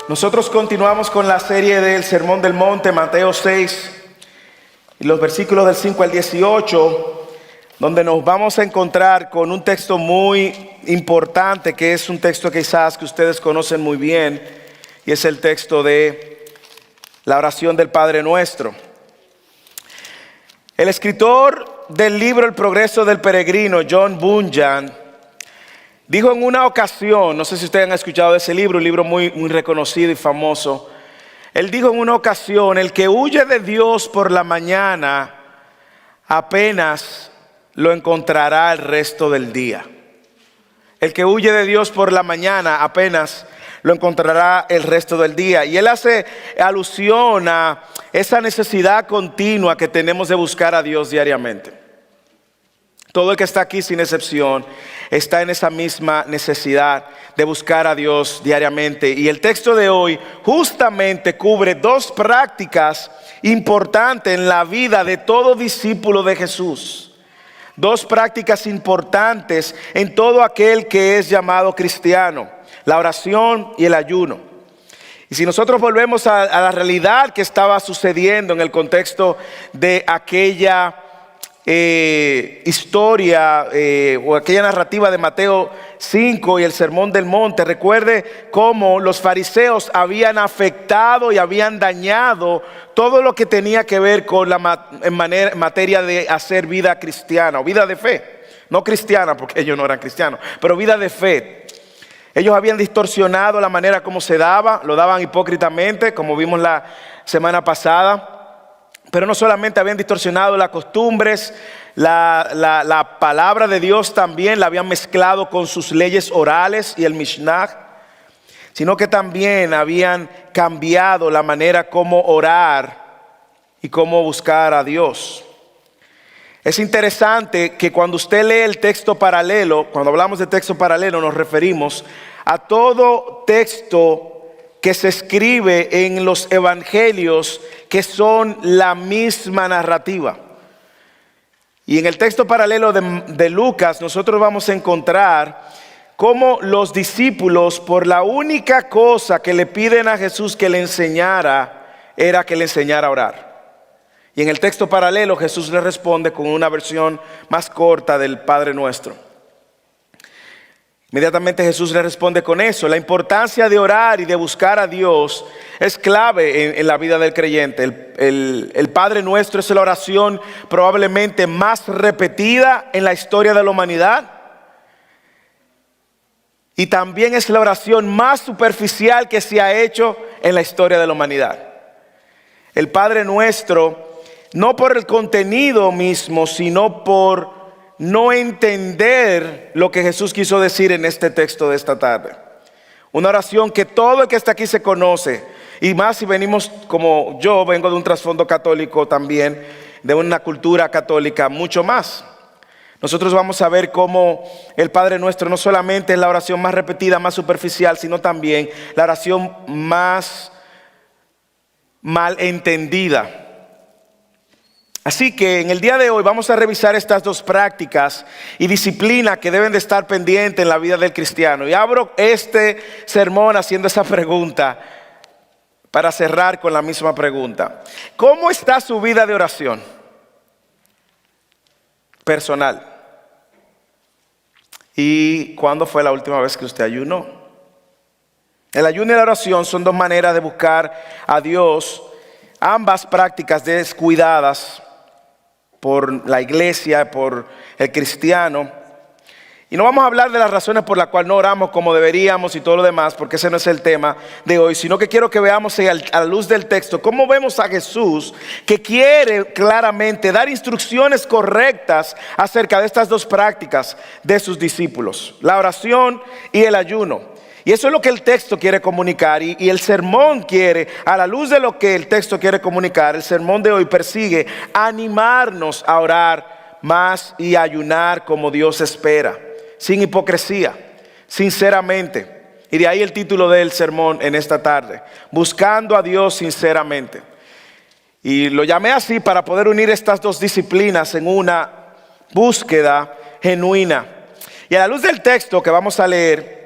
Nosotros continuamos con la serie del Sermón del Monte, Mateo 6, y los versículos del 5 al 18, donde nos vamos a encontrar con un texto muy importante, que es un texto quizás que ustedes conocen muy bien, y es el texto de la oración del Padre Nuestro. El escritor del libro El Progreso del Peregrino, John Bunyan, dijo en una ocasión, no sé si ustedes han escuchado de ese libro, un libro muy reconocido y famoso. Él dijo en una ocasión: el que huye de Dios por la mañana apenas lo encontrará el resto del día. El que huye de Dios por la mañana apenas lo encontrará el resto del día. Y él hace alusión a esa necesidad continua que tenemos de buscar a Dios diariamente. Todo el que está aquí, sin excepción, está en esa misma necesidad de buscar a Dios diariamente. Y el texto de hoy justamente cubre dos prácticas importantes en la vida de todo discípulo de Jesús. Dos prácticas importantes en todo aquel que es llamado cristiano: la oración y el ayuno. Y si nosotros volvemos a la realidad que estaba sucediendo en el contexto de aquella historia o aquella narrativa de Mateo 5 y el Sermón del Monte, recuerde cómo los fariseos habían afectado y habían dañado todo lo que tenía que ver con la materia de hacer vida cristiana o vida de fe. No cristiana, porque ellos no eran cristianos, pero vida de fe. Ellos habían distorsionado la manera como se daba, lo daban hipócritamente, como vimos la semana pasada. Pero no solamente habían distorsionado las costumbres, la palabra de Dios también la habían mezclado con sus leyes orales y el Mishnah, sino que también habían cambiado la manera como orar y cómo buscar a Dios. Es interesante que cuando usted lee el texto paralelo, cuando hablamos de texto paralelo nos referimos a todo texto que se escribe en los evangelios que son la misma narrativa. Y en el texto paralelo de Lucas nosotros vamos a encontrar cómo los discípulos, por la única cosa que le piden a Jesús que le enseñara, era que le enseñara a orar. Y en el texto paralelo Jesús le responde con una versión más corta del Padre Nuestro. Inmediatamente Jesús le responde con eso. La importancia de orar y de buscar a Dios es clave en la vida del creyente. El Padre Nuestro es la oración probablemente más repetida en la historia de la humanidad. Y también es la oración más superficial que se ha hecho en la historia de la humanidad. El Padre Nuestro, no por el contenido mismo, sino por no entender lo que Jesús quiso decir en este texto de esta tarde. Una oración que todo el que está aquí se conoce, y más si venimos, como yo vengo de un trasfondo católico también, de una cultura católica, mucho más. Nosotros vamos a ver cómo el Padre Nuestro no solamente es la oración más repetida, más superficial, sino también la oración más mal entendida. Así que en el día de hoy vamos a revisar estas dos prácticas y disciplinas que deben de estar pendientes en la vida del cristiano. Y abro este sermón haciendo esa pregunta para cerrar con la misma pregunta. ¿Cómo está su vida de oración personal? ¿Y cuándo fue la última vez que usted ayunó? El ayuno y la oración son dos maneras de buscar a Dios, ambas prácticas descuidadas por la iglesia, por el cristiano. Y no vamos a hablar de las razones por las cuales no oramos como deberíamos y todo lo demás, porque ese no es el tema de hoy, sino que quiero que veamos a la luz del texto cómo vemos a Jesús, que quiere claramente dar instrucciones correctas acerca de estas dos prácticas de sus discípulos: la oración y el ayuno. Y eso es lo que el texto quiere comunicar, y el sermón quiere, a la luz de lo que el texto quiere comunicar, el sermón de hoy persigue animarnos a orar más y ayunar como Dios espera, sin hipocresía, sinceramente. Y de ahí el título del sermón en esta tarde: buscando a Dios sinceramente. Y lo llamé así para poder unir estas dos disciplinas en una búsqueda genuina. Y a la luz del texto que vamos a leer,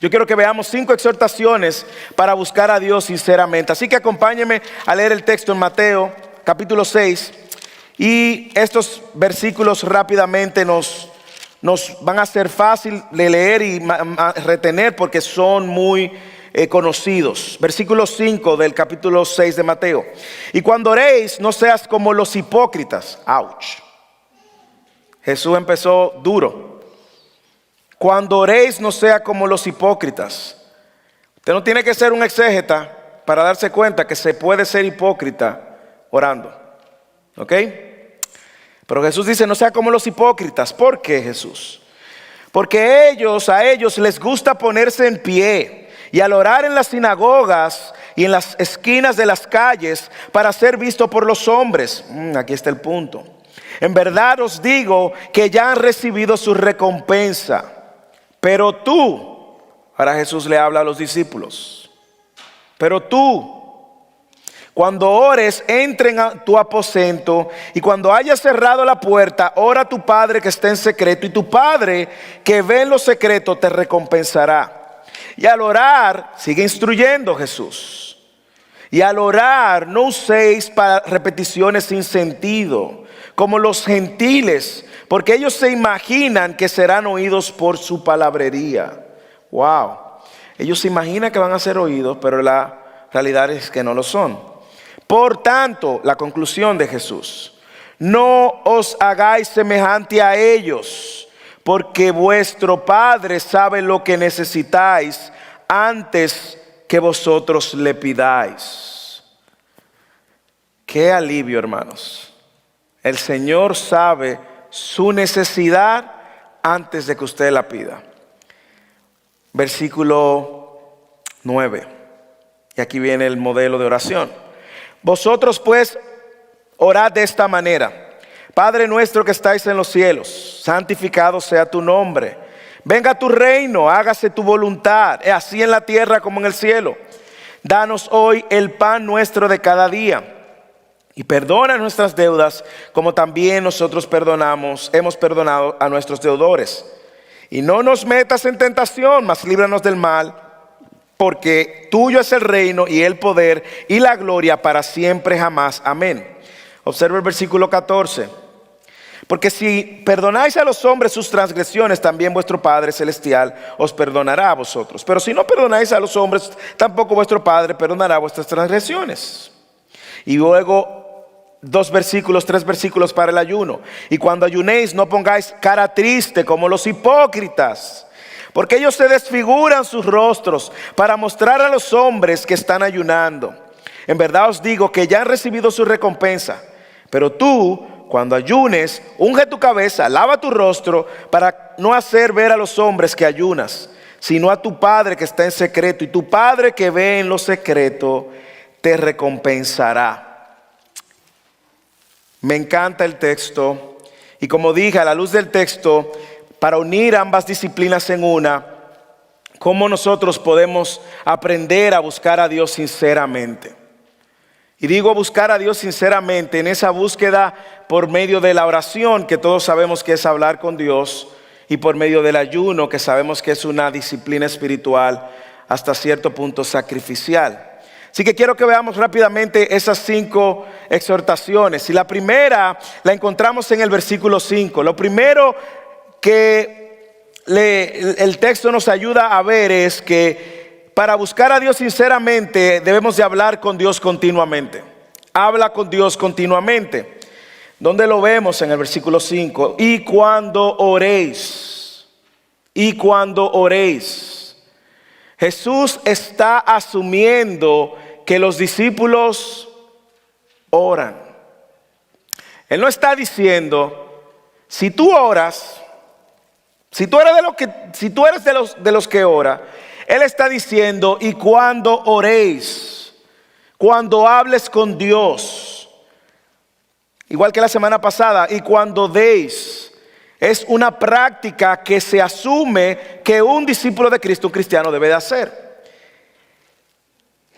Yo quiero que veamos 5 exhortaciones para buscar a Dios sinceramente. Así que acompáñenme a leer el texto en Mateo capítulo 6. Y estos versículos rápidamente nos van a ser fácil de leer y retener porque son muy conocidos. Versículo 5 del capítulo 6 de Mateo. Y cuando oréis, no seas como los hipócritas. Ouch. Jesús empezó duro. Cuando oréis, no sea como los hipócritas. Usted no tiene que ser un exégeta para darse cuenta que se puede ser hipócrita orando. ¿Ok? Pero Jesús dice, no sea como los hipócritas. ¿Por qué, Jesús? Porque a ellos les gusta ponerse en pie y al orar en las sinagogas y en las esquinas de las calles para ser visto por los hombres. Aquí está el punto. En verdad os digo que ya han recibido su recompensa. Pero tú, ahora Jesús le habla a los discípulos, pero tú, cuando ores, entra en tu aposento y cuando hayas cerrado la puerta, ora a tu Padre que está en secreto y tu Padre que ve en lo secreto te recompensará. Y al orar, sigue instruyendo Jesús. Y al orar, no uséis para repeticiones sin sentido, como los gentiles, porque ellos se imaginan que serán oídos por su palabrería. Wow. Ellos se imaginan que van a ser oídos, pero la realidad es que no lo son. Por tanto, la conclusión de Jesús, no os hagáis semejante a ellos, porque vuestro Padre sabe lo que necesitáis antes que vosotros le pidáis. Qué alivio, hermanos. El Señor sabe su necesidad antes de que usted la pida. Versículo 9. Y aquí viene el modelo de oración. Vosotros pues orad de esta manera. Padre nuestro que estáis en los cielos, santificado sea tu nombre. Venga tu reino, hágase tu voluntad, así en la tierra como en el cielo. Danos hoy el pan nuestro de cada día. Y perdona nuestras deudas, como también nosotros hemos perdonado a nuestros deudores. Y no nos metas en tentación, mas líbranos del mal, porque tuyo es el reino y el poder y la gloria para siempre jamás. Amén. Observa el versículo 14. Porque si perdonáis a los hombres sus transgresiones, también vuestro Padre Celestial os perdonará a vosotros. Pero si no perdonáis a los hombres, tampoco vuestro Padre perdonará vuestras transgresiones. Y luego 3 versículos para el ayuno. Y cuando ayunéis, no pongáis cara triste como los hipócritas, porque ellos se desfiguran sus rostros para mostrar a los hombres que están ayunando. En verdad os digo que ya han recibido su recompensa. Pero tú, cuando ayunes, unge tu cabeza, lava tu rostro, para no hacer ver a los hombres que ayunas, sino a tu Padre que está en secreto. Y tu Padre que ve en lo secreto te recompensará. Me encanta el texto. Y como dije, a la luz del texto, para unir ambas disciplinas en una, ¿cómo nosotros podemos aprender a buscar a Dios sinceramente? Y digo buscar a Dios sinceramente en esa búsqueda por medio de la oración, que todos sabemos que es hablar con Dios, y por medio del ayuno, que sabemos que es una disciplina espiritual hasta cierto punto sacrificial. Así que quiero que veamos rápidamente esas 5 exhortaciones. Y la primera la encontramos en el versículo 5. Lo primero que el texto nos ayuda a ver es que para buscar a Dios sinceramente debemos de hablar con Dios continuamente. Habla con Dios continuamente. ¿Dónde lo vemos? En el versículo 5. Y cuando oréis. Jesús está asumiendo que los discípulos oran. Él no está diciendo, si tú oras, si tú eres de los que ora, Él está diciendo, y cuando oréis, cuando hables con Dios, igual que la semana pasada, y cuando deis. Es una práctica que se asume que un discípulo de Cristo, un cristiano, debe de hacer.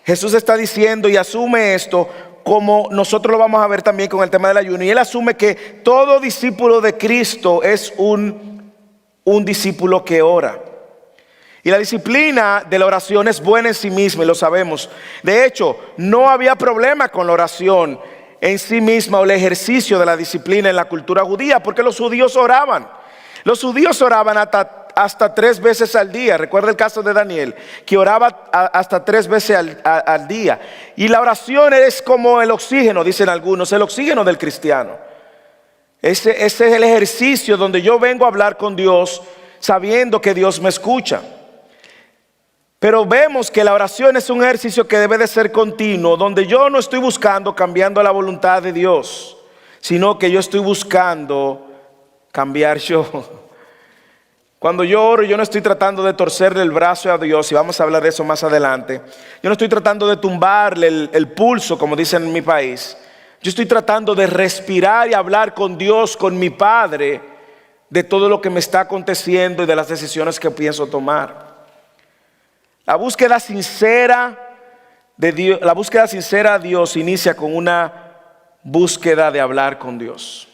Jesús está diciendo y asume esto, como nosotros lo vamos a ver también con el tema del ayuno. Y Él asume que todo discípulo de Cristo es un discípulo que ora. Y la disciplina de la oración es buena en sí misma y lo sabemos. De hecho, no había problema con la oración en sí misma o el ejercicio de la disciplina en la cultura judía, porque los judíos oraban. Los judíos oraban hasta 3 veces al día. Recuerda el caso de Daniel, que oraba hasta 3 veces al día. Y la oración es como el oxígeno, dicen algunos, el oxígeno del cristiano. Ese es el ejercicio donde yo vengo a hablar con Dios sabiendo que Dios me escucha. Pero vemos que la oración es un ejercicio que debe de ser continuo, donde yo no estoy buscando cambiando la voluntad de Dios, sino que yo estoy buscando cambiar yo. Cuando yo oro, yo no estoy tratando de torcerle el brazo a Dios, y vamos a hablar de eso más adelante. Yo no estoy tratando de tumbarle el pulso, como dicen en mi país. Yo estoy tratando de respirar y hablar con Dios, con mi Padre, de todo lo que me está aconteciendo y de las decisiones que pienso tomar. La búsqueda sincera a Dios inicia con una búsqueda de hablar con Dios.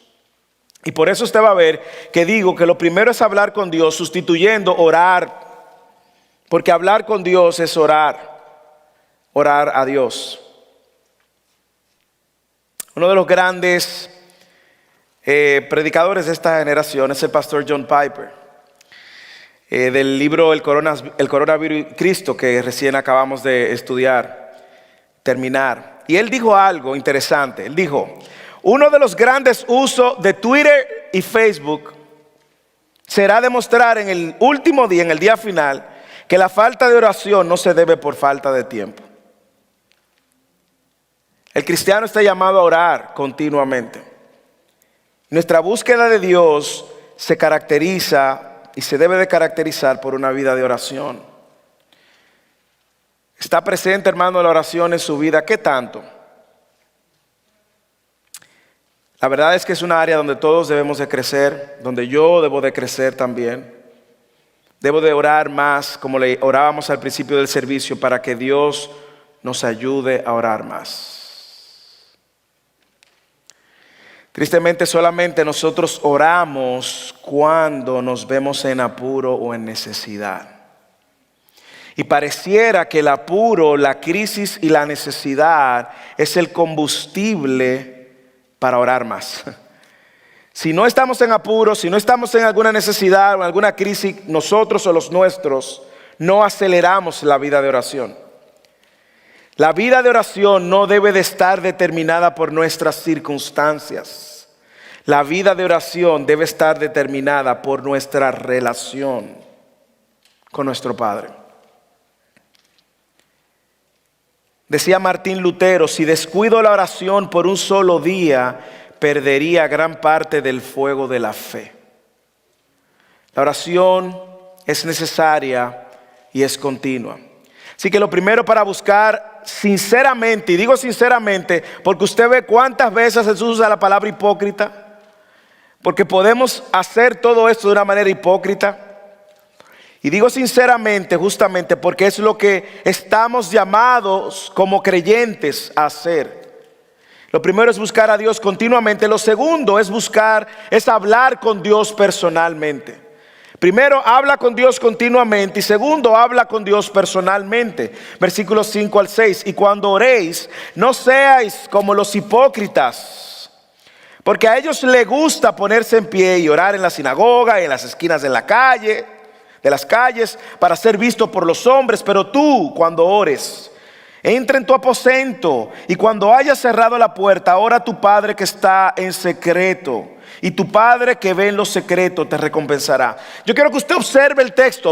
Y por eso usted va a ver que digo que lo primero es hablar con Dios, sustituyendo orar. Porque hablar con Dios es orar a Dios. Uno de los grandes predicadores de esta generación es el pastor John Piper. Del libro El Coronavirus y Cristo, que recién acabamos de terminar. Y él dijo algo interesante. Él dijo: uno de los grandes usos de Twitter y Facebook será demostrar en el último día, en el día final, que la falta de oración no se debe por falta de tiempo. El cristiano está llamado a orar continuamente. Nuestra búsqueda de Dios se caracteriza y se debe de caracterizar por una vida de oración. ¿Está presente, hermano, la oración en su vida? ¿Qué tanto? La verdad es que es una área donde todos debemos de crecer, donde yo debo de crecer también. Debo de orar más, como le orábamos al principio del servicio, para que Dios nos ayude a orar más. Tristemente, solamente nosotros oramos cuando nos vemos en apuro o en necesidad. Y pareciera que el apuro, la crisis y la necesidad es el combustible para orar más. Si no estamos en apuro, si no estamos en alguna necesidad o en alguna crisis, nosotros o los nuestros no aceleramos la vida de oración. La vida de oración no debe de estar determinada por nuestras circunstancias. La vida de oración debe estar determinada por nuestra relación con nuestro Padre. Decía Martín Lutero: si descuido la oración por un solo día, perdería gran parte del fuego de la fe. La oración es necesaria y es continua. Así que lo primero para buscar sinceramente, y digo sinceramente porque usted ve cuántas veces Jesús usa la palabra hipócrita, porque podemos hacer todo esto de una manera hipócrita. Y digo sinceramente justamente porque es lo que estamos llamados como creyentes a hacer. Lo primero es buscar a Dios continuamente. Lo segundo es hablar con Dios personalmente. Primero, habla con Dios continuamente, y segundo, habla con Dios personalmente. Versículos 5 al 6. Y cuando oréis, no seáis como los hipócritas, porque a ellos les gusta ponerse en pie y orar en la sinagoga y en las esquinas de las calles, para ser visto por los hombres. Pero tú, cuando ores, entra en tu aposento, y cuando hayas cerrado la puerta, ora a tu Padre que está en secreto, y tu Padre que ve en lo secreto te recompensará. Yo quiero que usted observe el texto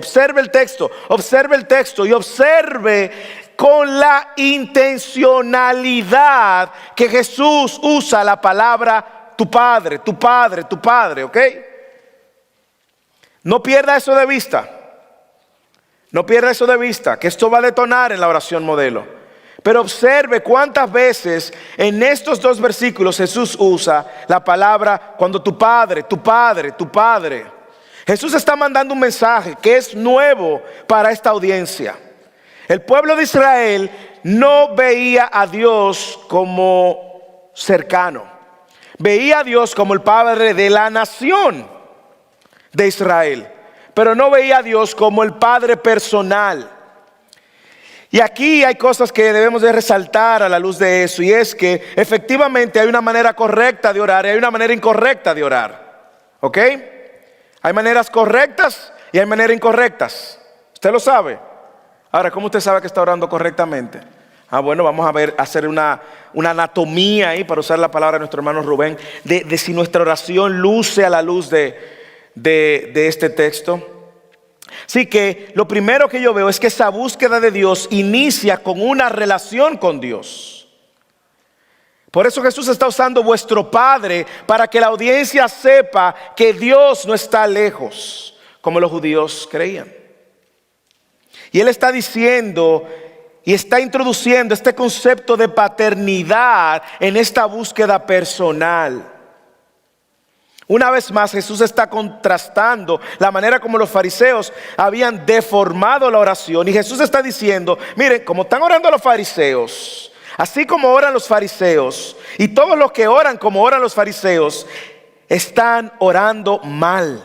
y observe con la intencionalidad que Jesús usa la palabra tu Padre, ¿ok? No pierda eso de vista. No pierda eso de vista, que esto va a detonar en la oración modelo. Pero observe cuántas veces en estos dos versículos Jesús usa la palabra cuando tu Padre. Jesús está mandando un mensaje que es nuevo para esta audiencia. El pueblo de Israel no veía a Dios como cercano. Veía a Dios como el Padre de la nación de Israel. pero no veía a Dios como el Padre personal. Y aquí hay cosas que debemos de resaltar a la luz de eso, y es que efectivamente hay una manera correcta de orar y hay una manera incorrecta de orar. ¿Ok? Hay maneras correctas y hay maneras incorrectas. Usted lo sabe. Ahora, ¿cómo usted sabe que está orando correctamente? Bueno, vamos a ver, hacer una anatomía ahí, para usar la palabra de nuestro hermano Rubén, de si nuestra oración luce a la luz de este texto. Así que lo primero que yo veo es que esa búsqueda de Dios inicia con una relación con Dios. Por eso Jesús está usando vuestro Padre para que la audiencia sepa que Dios no está lejos, como los judíos creían. Y Él está diciendo y está introduciendo este concepto de paternidad en esta búsqueda personal. Una vez más, Jesús está contrastando la manera como los fariseos habían deformado la oración. Y Jesús está diciendo, miren, como están orando los fariseos, así como oran los fariseos, y todos los que oran como oran los fariseos, están orando mal.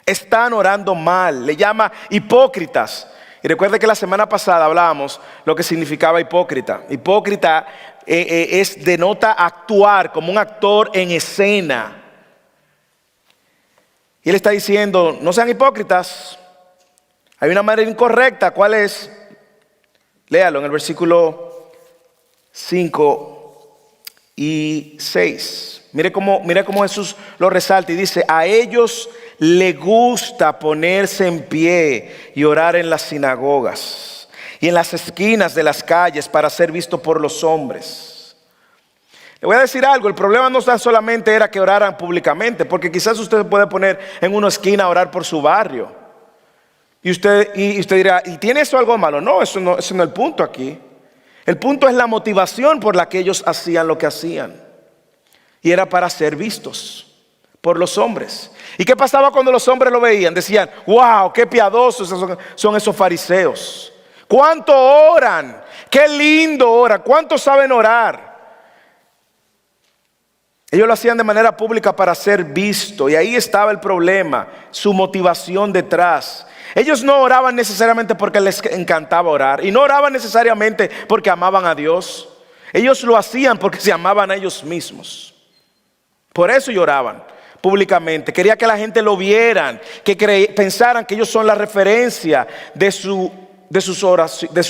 Están orando mal. Le llama hipócritas. Y recuerde que la semana pasada hablábamos lo que significaba hipócrita. Hipócrita denota actuar como un actor en escena. Y Él está diciendo, no sean hipócritas. Hay una manera incorrecta. ¿Cuál es? Léalo en el versículo 5 y 6. Mire cómo Jesús lo resalta y dice, a ellos les gusta ponerse en pie y orar en las sinagogas y en las esquinas de las calles para ser visto por los hombres. Le voy a decir algo, el problema no tan solamente era que oraran públicamente, porque quizás usted se puede poner en una esquina a orar por su barrio. Y usted dirá, ¿y tiene eso algo malo? No, eso no es el punto aquí. El punto es la motivación por la que ellos hacían lo que hacían. Y era para ser vistos por los hombres. ¿Y qué pasaba cuando los hombres lo veían? Decían, wow, qué piadosos son esos fariseos. ¿Cuánto oran? Qué lindo oran. ¿Cuánto saben orar? Ellos lo hacían de manera pública para ser visto. Y ahí estaba el problema, su motivación detrás. Ellos no oraban necesariamente porque les encantaba orar. Y no oraban necesariamente porque amaban a Dios. Ellos lo hacían porque se amaban a ellos mismos. Por eso lloraban públicamente. Quería que la gente lo vieran, que pensaran que ellos son la referencia de su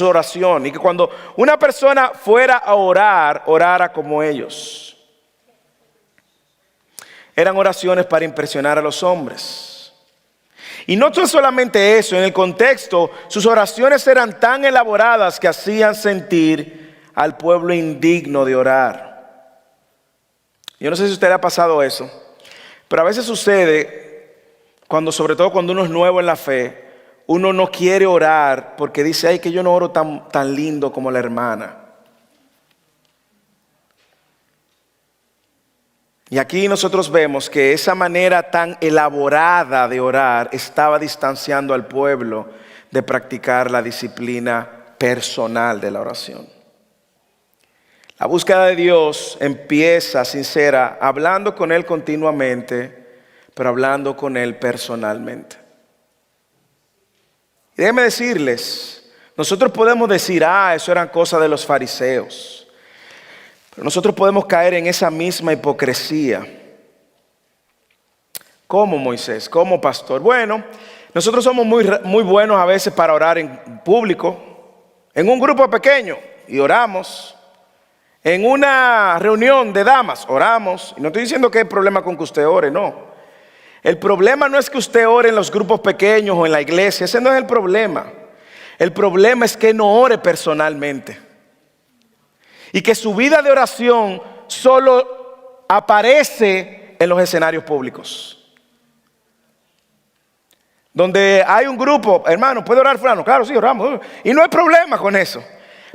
oración. Y que cuando una persona fuera a orar, orara como ellos. Eran oraciones para impresionar a los hombres. Y no solamente eso, en el contexto, sus oraciones eran tan elaboradas que hacían sentir al pueblo indigno de orar. Yo no sé si a usted le ha pasado eso, pero a veces sucede, sobre todo cuando uno es nuevo en la fe, uno no quiere orar porque dice, ay, que yo no oro tan lindo como la hermana. Y aquí nosotros vemos que esa manera tan elaborada de orar estaba distanciando al pueblo de practicar la disciplina personal de la oración. La búsqueda de Dios empieza sincera, hablando con Él continuamente, pero hablando con Él personalmente. Y déjenme decirles, nosotros podemos decir, eso eran cosas de los fariseos. Pero nosotros podemos caer en esa misma hipocresía. ¿Cómo, Moisés? ¿Cómo, pastor? Bueno, nosotros somos muy buenos a veces para orar en público, en un grupo pequeño, y oramos. En una reunión de damas, oramos. Y no estoy diciendo que hay problema con que usted ore, no. El problema no es que usted ore en los grupos pequeños o en la iglesia, ese no es el problema. El problema es que no ore personalmente. Y que su vida de oración solo aparece en los escenarios públicos. Donde hay un grupo, hermano, ¿puede orar fulano? Claro, sí, oramos. Y no hay problema con eso.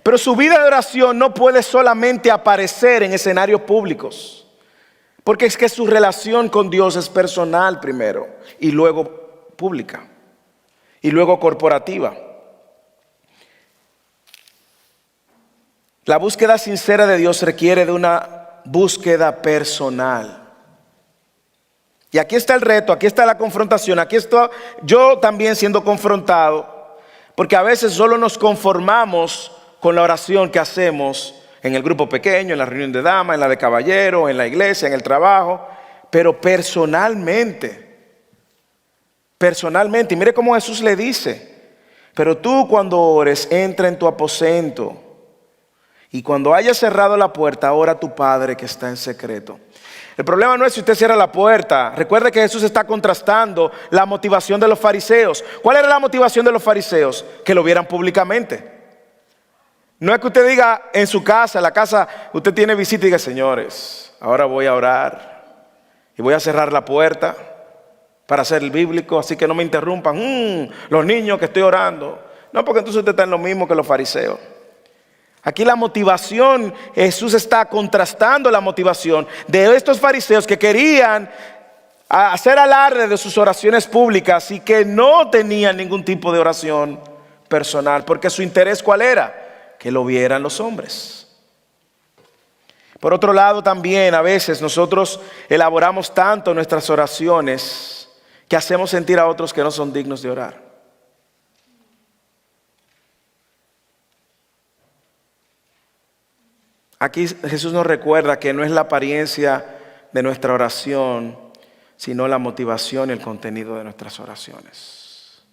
Pero su vida de oración no puede solamente aparecer en escenarios públicos. Porque es que su relación con Dios es personal primero. Y luego pública. Y luego corporativa. La búsqueda sincera de Dios requiere de una búsqueda personal. Y aquí está el reto, aquí está la confrontación, aquí estoy yo también siendo confrontado, porque a veces solo nos conformamos con la oración que hacemos en el grupo pequeño, en la reunión de damas, en la de caballeros, en la iglesia, en el trabajo, pero personalmente, y mire cómo Jesús le dice, pero tú cuando ores, entra en tu aposento, y cuando hayas cerrado la puerta, ora a tu Padre que está en secreto. El problema no es si usted cierra la puerta. Recuerde que Jesús está contrastando la motivación de los fariseos. ¿Cuál era la motivación de los fariseos? Que lo vieran públicamente. No es que usted diga en su casa, en la casa, usted tiene visita y diga, señores, ahora voy a orar y voy a cerrar la puerta para ser el bíblico, así que no me interrumpan. Los niños que estoy orando. No, porque entonces usted está en lo mismo que los fariseos. Aquí la motivación, Jesús está contrastando la motivación de estos fariseos que querían hacer alarde de sus oraciones públicas y que no tenían ningún tipo de oración personal, porque su interés ¿cuál era? Que lo vieran los hombres. Por otro lado también a veces nosotros elaboramos tanto nuestras oraciones que hacemos sentir a otros que no son dignos de orar. Aquí Jesús nos recuerda que no es la apariencia de nuestra oración, sino la motivación y el contenido de nuestras oraciones.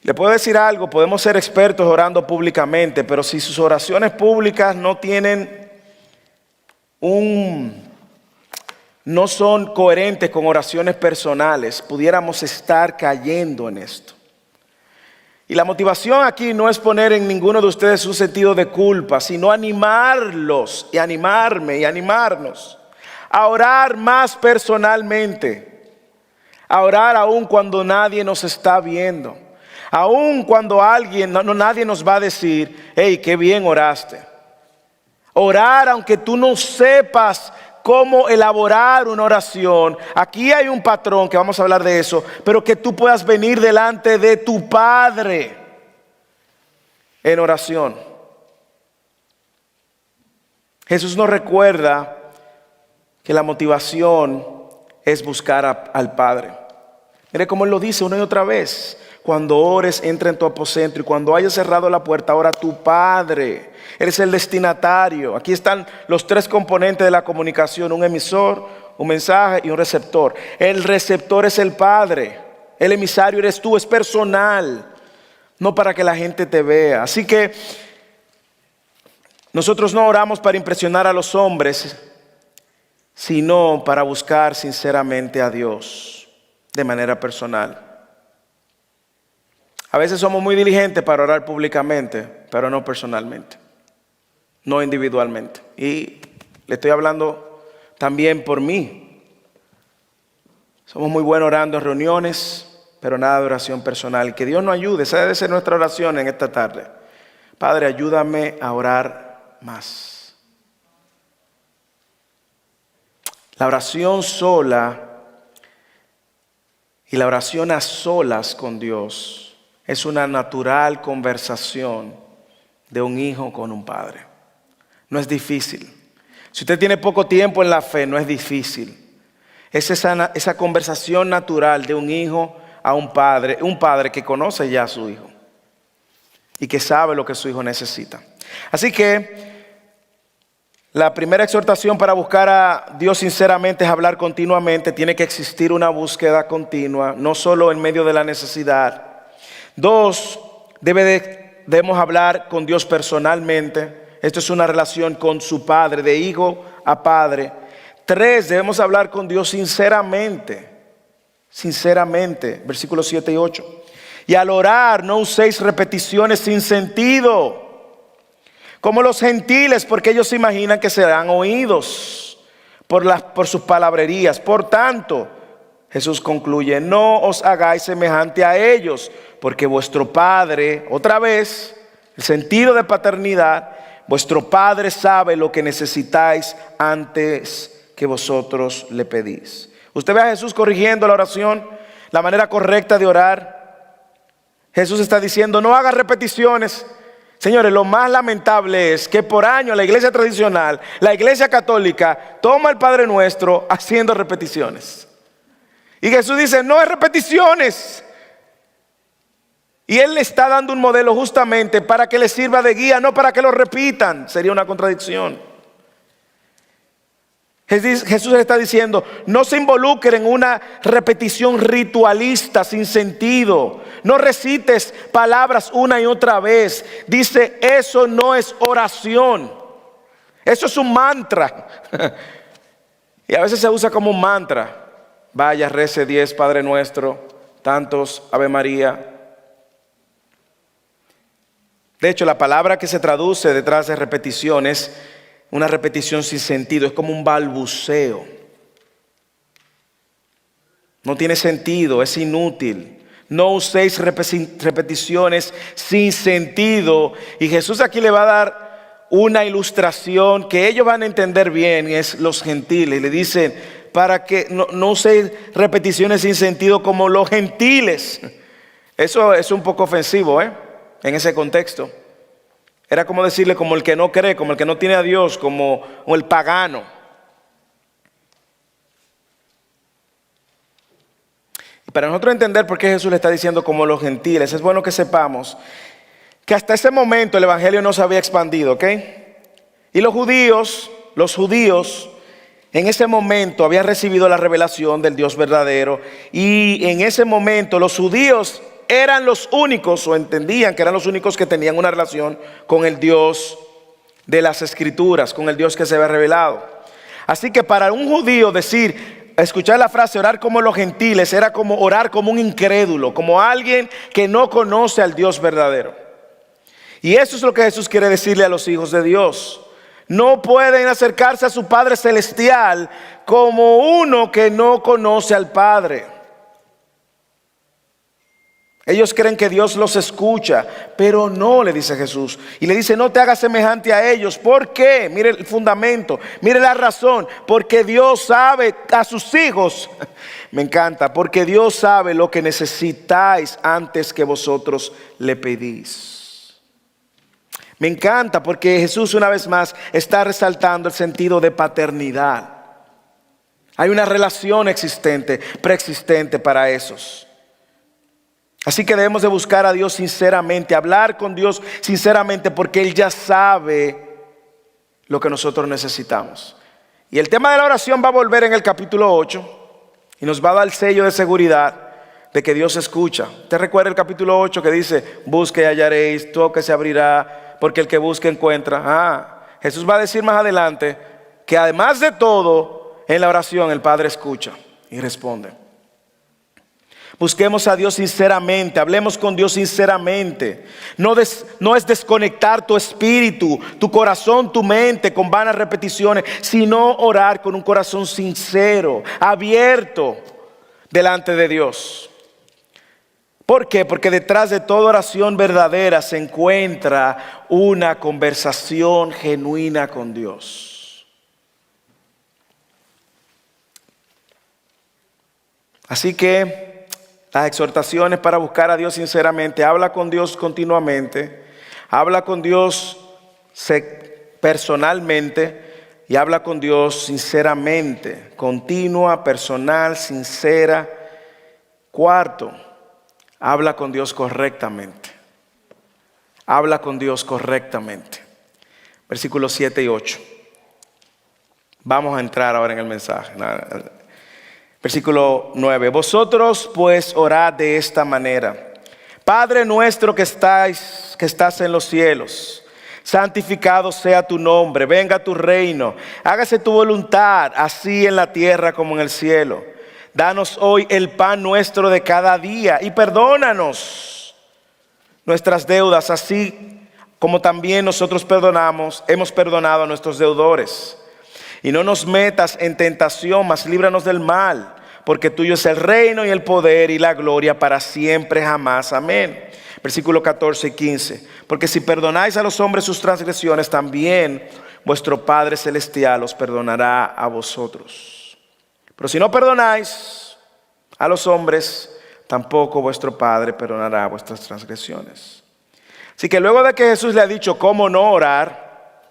Le puedo decir algo, podemos ser expertos orando públicamente, pero si sus oraciones públicas no son coherentes con oraciones personales, pudiéramos estar cayendo en esto. Y la motivación aquí no es poner en ninguno de ustedes un sentido de culpa, sino animarlos y animarme y animarnos a orar más personalmente, a orar aún cuando nadie nos está viendo, aún cuando nadie nos va a decir, hey, qué bien oraste. Orar aunque tú no sepas cómo elaborar una oración. Aquí hay un patrón que vamos a hablar de eso, pero que tú puedas venir delante de tu Padre en oración. Jesús nos recuerda que la motivación es buscar al Padre. Mire cómo Él lo dice una y otra vez. Cuando ores, entra en tu aposento, y cuando hayas cerrado la puerta, ora a tu Padre. Eres el destinatario. Aquí están los tres componentes de la comunicación: un emisor, un mensaje y un receptor. El receptor es el Padre. El emisario eres tú, es personal, no para que la gente te vea. Así que nosotros no oramos para impresionar a los hombres, sino para buscar sinceramente a Dios de manera personal. A veces somos muy diligentes para orar públicamente, pero no personalmente, no individualmente. Y le estoy hablando también por mí. Somos muy buenos orando en reuniones, pero nada de oración personal. Que Dios nos ayude. Esa debe ser nuestra oración en esta tarde. Padre, ayúdame a orar más. La oración sola y la oración a solas con Dios es una natural conversación de un hijo con un padre. No es difícil. Si usted tiene poco tiempo en la fe, no es difícil. Es esa conversación natural de un hijo a un padre que conoce ya a su hijo y que sabe lo que su hijo necesita. Así que la primera exhortación para buscar a Dios sinceramente es hablar continuamente. Tiene que existir una búsqueda continua, no solo en medio de la necesidad. 2, debemos hablar con Dios personalmente. Esto es una relación con su Padre, de hijo a padre. 3, debemos hablar con Dios sinceramente. Versículos 7 y 8. Y al orar no uséis repeticiones sin sentido, como los gentiles, porque ellos se imaginan que serán oídos por sus palabrerías. Por tanto, Jesús concluye, no os hagáis semejante a ellos, porque vuestro Padre, otra vez, el sentido de paternidad, vuestro Padre sabe lo que necesitáis antes que vosotros le pedís. Usted ve a Jesús corrigiendo la oración, la manera correcta de orar. Jesús está diciendo, no haga repeticiones, Señores, lo más lamentable es que por años la iglesia tradicional, la iglesia católica, toma el Padre Nuestro haciendo repeticiones. Y Jesús dice, no es repeticiones. Y Él le está dando un modelo justamente para que les sirva de guía, no para que lo repitan. Sería una contradicción. Jesús está diciendo, no se involucren en una repetición ritualista sin sentido. No recites palabras una y otra vez. Dice, eso no es oración. Eso es un mantra. Y a veces se usa como un mantra. Vaya, rece 10 Padre Nuestro, tantos Ave María. De hecho, la palabra que se traduce detrás de repetición es una repetición sin sentido, es como un balbuceo. No tiene sentido, es inútil. No uséis repeticiones sin sentido. Y Jesús aquí le va a dar una ilustración que ellos van a entender bien, y es los gentiles. Le dicen, para que no uséis repeticiones sin sentido como los gentiles. Eso es un poco ofensivo, en ese contexto. Era como decirle como el que no cree, como el que no tiene a Dios, como el pagano. Y para nosotros entender por qué Jesús le está diciendo como los gentiles, es bueno que sepamos que hasta ese momento el evangelio no se había expandido, ¿ok? Y los judíos en ese momento habían recibido la revelación del Dios verdadero. Y en ese momento los judíos eran los únicos, o entendían que eran los únicos que tenían una relación con el Dios de las Escrituras, con el Dios que se había revelado. Así que para un judío escuchar la frase orar como los gentiles, era como orar como un incrédulo, como alguien que no conoce al Dios verdadero. Y eso es lo que Jesús quiere decirle a los hijos de Dios. No pueden acercarse a su Padre Celestial como uno que no conoce al Padre. Ellos creen que Dios los escucha, pero no, le dice Jesús. Y le dice, no te hagas semejante a ellos. ¿Por qué? Mire el fundamento, mire la razón. Porque Dios sabe a sus hijos. Me encanta, porque Dios sabe lo que necesitáis antes que vosotros le pedís. Me encanta porque Jesús una vez más está resaltando el sentido de paternidad. Hay una relación preexistente para esos. Así que debemos de buscar a Dios sinceramente, hablar con Dios sinceramente, porque Él ya sabe lo que nosotros necesitamos. Y el tema de la oración va a volver en el capítulo 8 y nos va a dar el sello de seguridad de que Dios escucha. ¿Usted recuerda el capítulo 8 que dice, busque y hallaréis, toque se abrirá, porque el que busca encuentra? Jesús va a decir más adelante que además de todo, en la oración el Padre escucha y responde. Busquemos a Dios sinceramente, hablemos con Dios sinceramente. No es desconectar tu espíritu, tu corazón, tu mente con vanas repeticiones, sino orar con un corazón sincero, abierto delante de Dios. ¿Por qué? Porque detrás de toda oración verdadera se encuentra una conversación genuina con Dios. Así que las exhortaciones para buscar a Dios sinceramente, habla con Dios continuamente, habla con Dios personalmente y habla con Dios sinceramente, continua, personal, sincera. Cuarto, habla con Dios correctamente. Habla con Dios correctamente. Versículos 7 y 8. Vamos a entrar ahora en el mensaje. Versículo 9. Vosotros pues orad de esta manera. Padre nuestro que estás en los cielos, santificado sea tu nombre, venga tu reino, hágase tu voluntad, así en la tierra como en el cielo. Danos hoy el pan nuestro de cada día y perdónanos nuestras deudas, así como también nosotros hemos perdonado a nuestros deudores. Y no nos metas en tentación, mas líbranos del mal, porque tuyo es el reino y el poder y la gloria para siempre jamás. Amén. Versículo 14 y 15. Porque si perdonáis a los hombres sus transgresiones, también vuestro Padre Celestial os perdonará a vosotros. Pero si no perdonáis a los hombres, tampoco vuestro Padre perdonará vuestras transgresiones. Así que luego de que Jesús le ha dicho cómo no orar,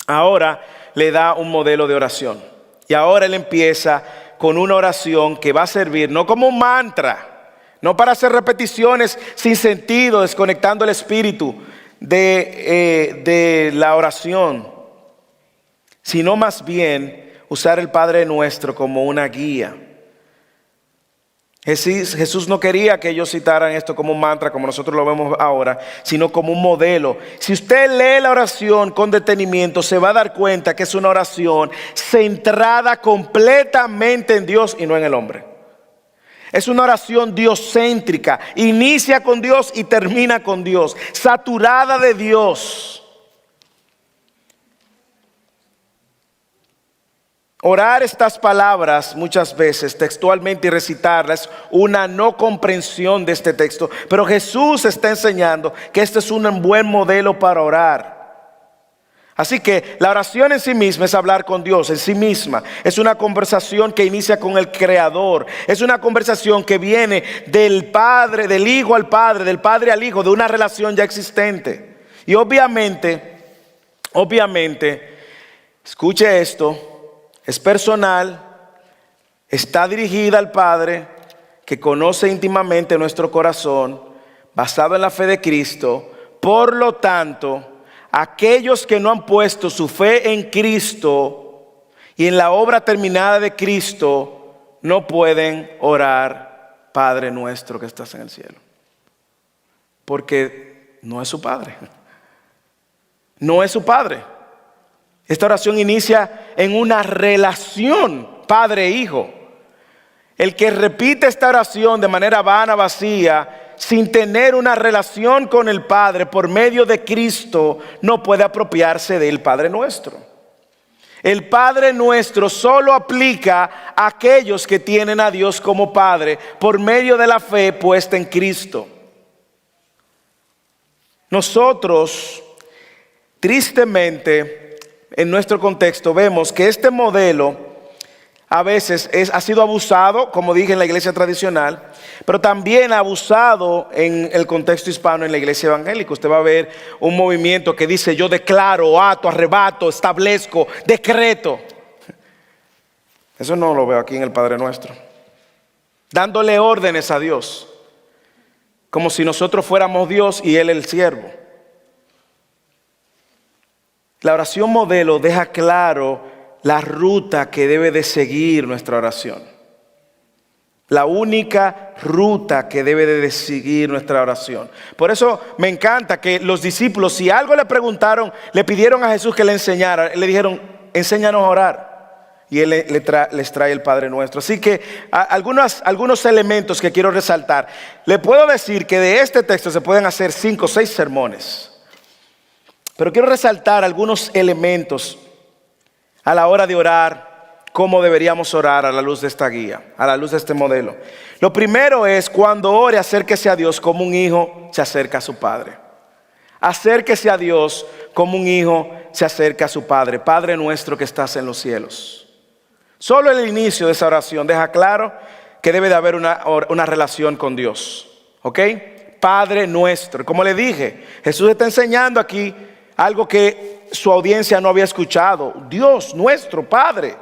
ahora le da un modelo de oración. Y ahora él empieza con una oración que va a servir no como un mantra, no para hacer repeticiones sin sentido, desconectando el espíritu de la oración, sino más bien usar el Padre Nuestro como una guía. Jesús no quería que ellos citaran esto como un mantra, como nosotros lo vemos ahora, sino como un modelo. Si usted lee la oración con detenimiento, se va a dar cuenta que es una oración centrada completamente en Dios y no en el hombre. Es una oración diocéntrica, inicia con Dios y termina con Dios, saturada de Dios. Orar estas palabras muchas veces textualmente y recitarlas, una no comprensión de este texto. Pero Jesús está enseñando que este es un buen modelo para orar. Así que la oración en sí misma es hablar con Dios, en sí misma. Es una conversación que inicia con el Creador. Es una conversación que viene del Padre, del Hijo al Padre, del Padre al Hijo, de una relación ya existente. Y obviamente, escuche esto. Es personal, está dirigida al Padre que conoce íntimamente nuestro corazón, basado en la fe de Cristo. Por lo tanto, aquellos que no han puesto su fe en Cristo y en la obra terminada de Cristo, no pueden orar, Padre nuestro que estás en el cielo. Porque no es su Padre. No es su Padre. Esta oración inicia en una relación padre-hijo. El que repite esta oración de manera vana, vacía, sin tener una relación con el Padre por medio de Cristo, no puede apropiarse del Padre Nuestro. El Padre Nuestro solo aplica a aquellos que tienen a Dios como Padre por medio de la fe puesta en Cristo. Nosotros, tristemente, en nuestro contexto vemos que este modelo a veces ha sido abusado, como dije, en la iglesia tradicional, pero también abusado en el contexto hispano, en la iglesia evangélica. Usted va a ver un movimiento que dice: yo declaro, ato, arrebato, establezco, decreto. Eso no lo veo aquí en el Padre Nuestro. Dándole órdenes a Dios, como si nosotros fuéramos Dios y Él el siervo. La oración modelo deja claro la ruta que debe de seguir nuestra oración. La única ruta que debe de seguir nuestra oración. Por eso me encanta que los discípulos, si algo le preguntaron, le pidieron a Jesús que le enseñara, le dijeron: enséñanos a orar. Y Él les trae el Padre Nuestro. Así que algunos elementos que quiero resaltar. Le puedo decir que de este texto se pueden hacer 5 o 6 sermones. Pero quiero resaltar algunos elementos a la hora de orar, cómo deberíamos orar a la luz de esta guía, a la luz de este modelo. Lo primero es: cuando ore, acérquese a Dios como un hijo se acerca a su padre. Acérquese a Dios como un hijo se acerca a su padre. Padre nuestro que estás en los cielos. Solo el inicio de esa oración deja claro que debe de haber una relación con Dios. ¿Ok? Padre nuestro. Como le dije, Jesús está enseñando aquí algo que su audiencia no había escuchado. Dios, nuestro Padre.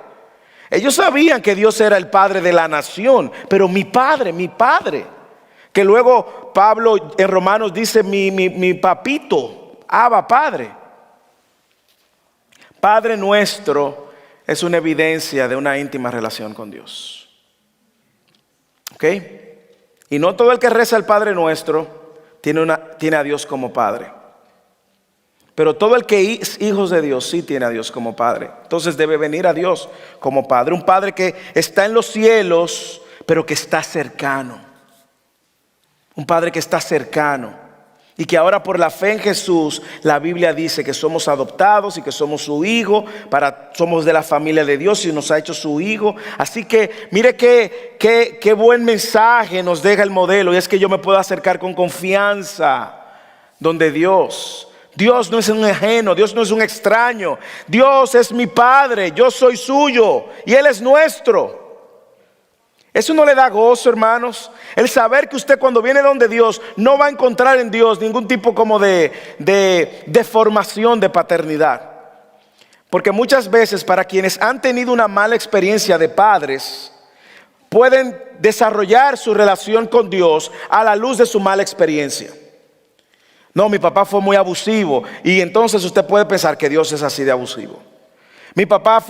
Ellos sabían que Dios era el Padre de la nación, pero mi Padre, que luego Pablo en Romanos dice mi papito, Abba, Padre. Padre nuestro es una evidencia de una íntima relación con Dios. ¿Ok? Y no todo el que reza el Padre Nuestro tiene a Dios como Padre. Pero todo el que es hijo de Dios sí tiene a Dios como Padre. Entonces debe venir a Dios como Padre. Un Padre que está en los cielos, pero que está cercano. Un Padre que está cercano. Y que ahora por la fe en Jesús, la Biblia dice que somos adoptados y que somos su hijo. Somos de la familia de Dios y nos ha hecho su hijo. Así que mire qué buen mensaje nos deja el modelo. Y es que yo me puedo acercar con confianza donde Dios no es un ajeno, Dios no es un extraño. Dios es mi Padre, yo soy suyo y Él es nuestro. Eso no le da gozo, hermanos. El saber que usted cuando viene donde Dios no va a encontrar en Dios ningún tipo como de deformación de paternidad. Porque muchas veces para quienes han tenido una mala experiencia de padres, pueden desarrollar su relación con Dios a la luz de su mala experiencia. No, mi papá fue muy abusivo, y entonces usted puede pensar que Dios es así de abusivo. Mi papá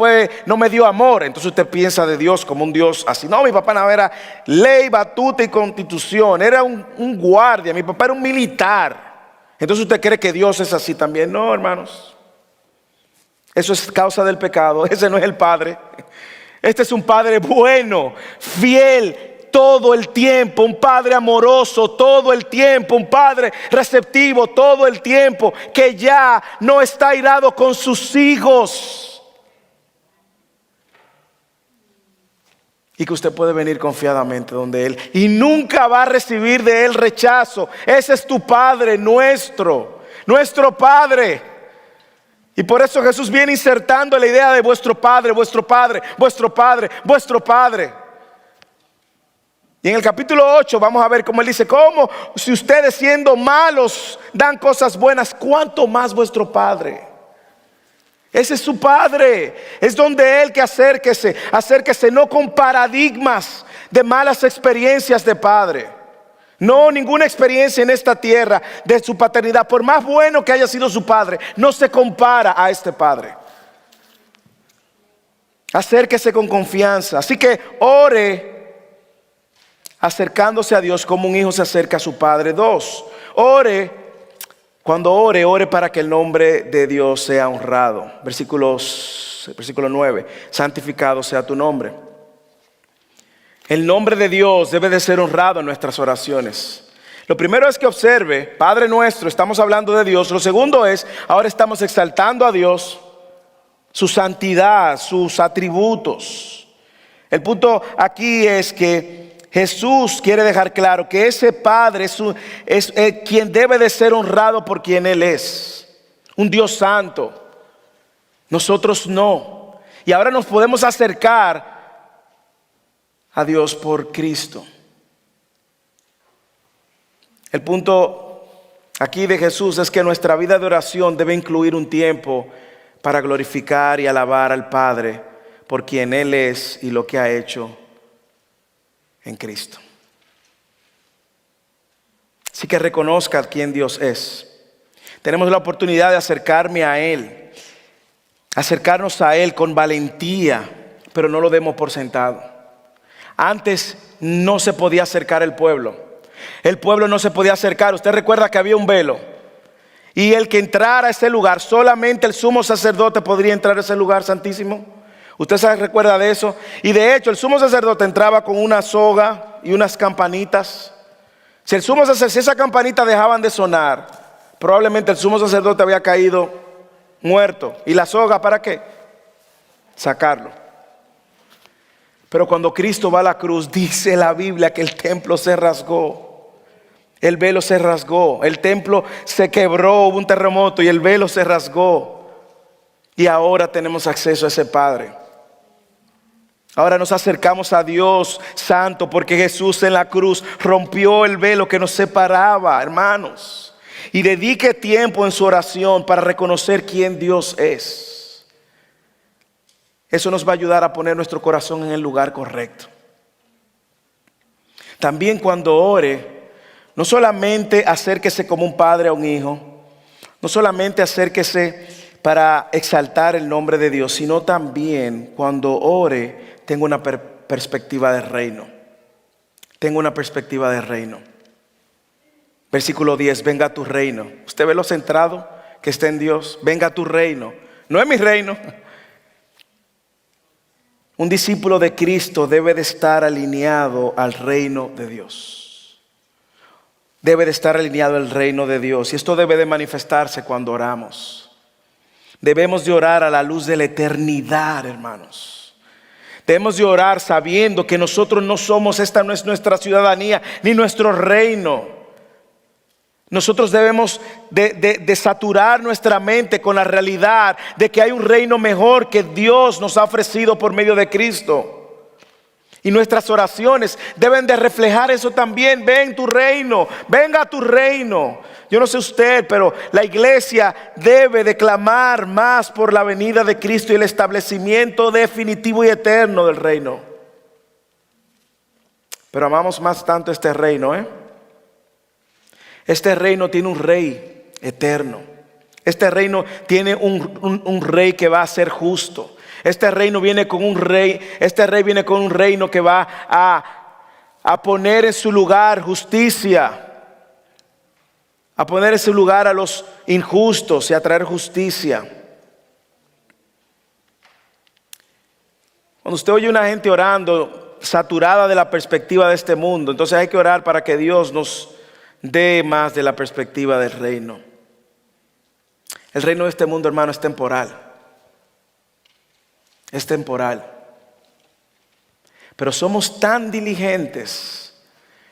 no me dio amor, entonces usted piensa de Dios como un Dios así. No, mi papá no era ley, batuta y constitución, era un guardia, mi papá era un militar. Entonces usted cree que Dios es así también. No, hermanos, eso es causa del pecado, ese no es el Padre. Este es un Padre bueno, fiel todo el tiempo, un Padre amoroso todo el tiempo, un Padre receptivo todo el tiempo, que ya no está airado con sus hijos. Y que usted puede venir confiadamente donde Él y nunca va a recibir de Él rechazo. Ese es tu Padre, nuestro Padre. Y por eso Jesús viene insertando la idea de vuestro Padre, vuestro Padre, vuestro Padre, vuestro Padre. Y en el capítulo 8 vamos a ver cómo Él dice: ¿cómo si ustedes siendo malos dan cosas buenas, cuánto más vuestro Padre? Ese es su Padre. Es donde Él que acérquese no con paradigmas de malas experiencias de padre. No, ninguna experiencia en esta tierra de su paternidad, por más bueno que haya sido su padre, no se compara a este Padre. Acérquese con confianza. Así que ore acercándose a Dios como un hijo se acerca a su padre. 2, cuando ore para que el nombre de Dios sea honrado. Versículo 9, santificado sea tu nombre. El nombre de Dios debe de ser honrado en nuestras oraciones. Lo primero es que observe, Padre nuestro, estamos hablando de Dios. Lo segundo es, ahora estamos exaltando a Dios, su santidad, sus atributos. El punto aquí es que Jesús quiere dejar claro que ese Padre es quien debe de ser honrado por quien Él es. Un Dios santo. Nosotros no. Y ahora nos podemos acercar a Dios por Cristo. El punto aquí de Jesús es que nuestra vida de oración debe incluir un tiempo para glorificar y alabar al Padre por quien Él es y lo que ha hecho en Cristo. Así que reconozca quién Dios es. Tenemos la oportunidad de acercarnos a Él con valentía, pero no lo demos por sentado. Antes no se podía acercar el pueblo. El pueblo no se podía acercar. Usted recuerda que había un velo. Y el que entrara a ese lugar, solamente el sumo sacerdote podría entrar a ese lugar santísimo. ¿Usted se recuerda de eso? Y de hecho el sumo sacerdote entraba con una soga y unas campanitas. Si esa campanita dejaban de sonar, probablemente el sumo sacerdote había caído muerto. ¿Y la soga para qué? Sacarlo. Pero cuando Cristo va a la cruz, dice la Biblia que el templo se rasgó. El velo se rasgó. El templo se quebró, hubo un terremoto y el velo se rasgó. Y ahora tenemos acceso a ese Padre. Ahora nos acercamos a Dios santo porque Jesús en la cruz rompió el velo que nos separaba, hermanos. Y dedique tiempo en su oración para reconocer quién Dios es. Eso nos va a ayudar a poner nuestro corazón en el lugar correcto. También cuando ore, no solamente acérquese como un padre a un hijo, no solamente acérquese para exaltar el nombre de Dios, sino también cuando ore, tenga una perspectiva de reino. Tenga una perspectiva de reino. Versículo 10, venga a tu reino. ¿Usted ve lo centrado que está en Dios? Venga a tu reino. No es mi reino. Un discípulo de Cristo debe de estar alineado al reino de Dios. Debe de estar alineado al reino de Dios. Y esto debe de manifestarse cuando oramos. Debemos de orar a la luz de la eternidad, hermanos. Debemos de orar sabiendo que nosotros no somos, esta no es nuestra ciudadanía, ni nuestro reino. Nosotros debemos de saturar nuestra mente con la realidad de que hay un reino mejor que Dios nos ha ofrecido por medio de Cristo. Y nuestras oraciones deben de reflejar eso también. Ven tu reino, venga tu reino. Yo no sé usted, pero la iglesia debe de clamar más por la venida de Cristo y el establecimiento definitivo y eterno del reino. Pero amamos más tanto este reino, Este reino tiene un rey eterno. Este reino tiene un rey que va a ser justo. Este reino viene con un rey. Este rey viene con un reino que va a poner en su lugar justicia. A poner en su lugar a los injustos y a traer justicia. Cuando usted oye a una gente orando saturada de la perspectiva de este mundo, entonces hay que orar para que Dios nos dé más de la perspectiva del reino. El reino de este mundo, hermano, es temporal. Es temporal. Pero somos tan diligentes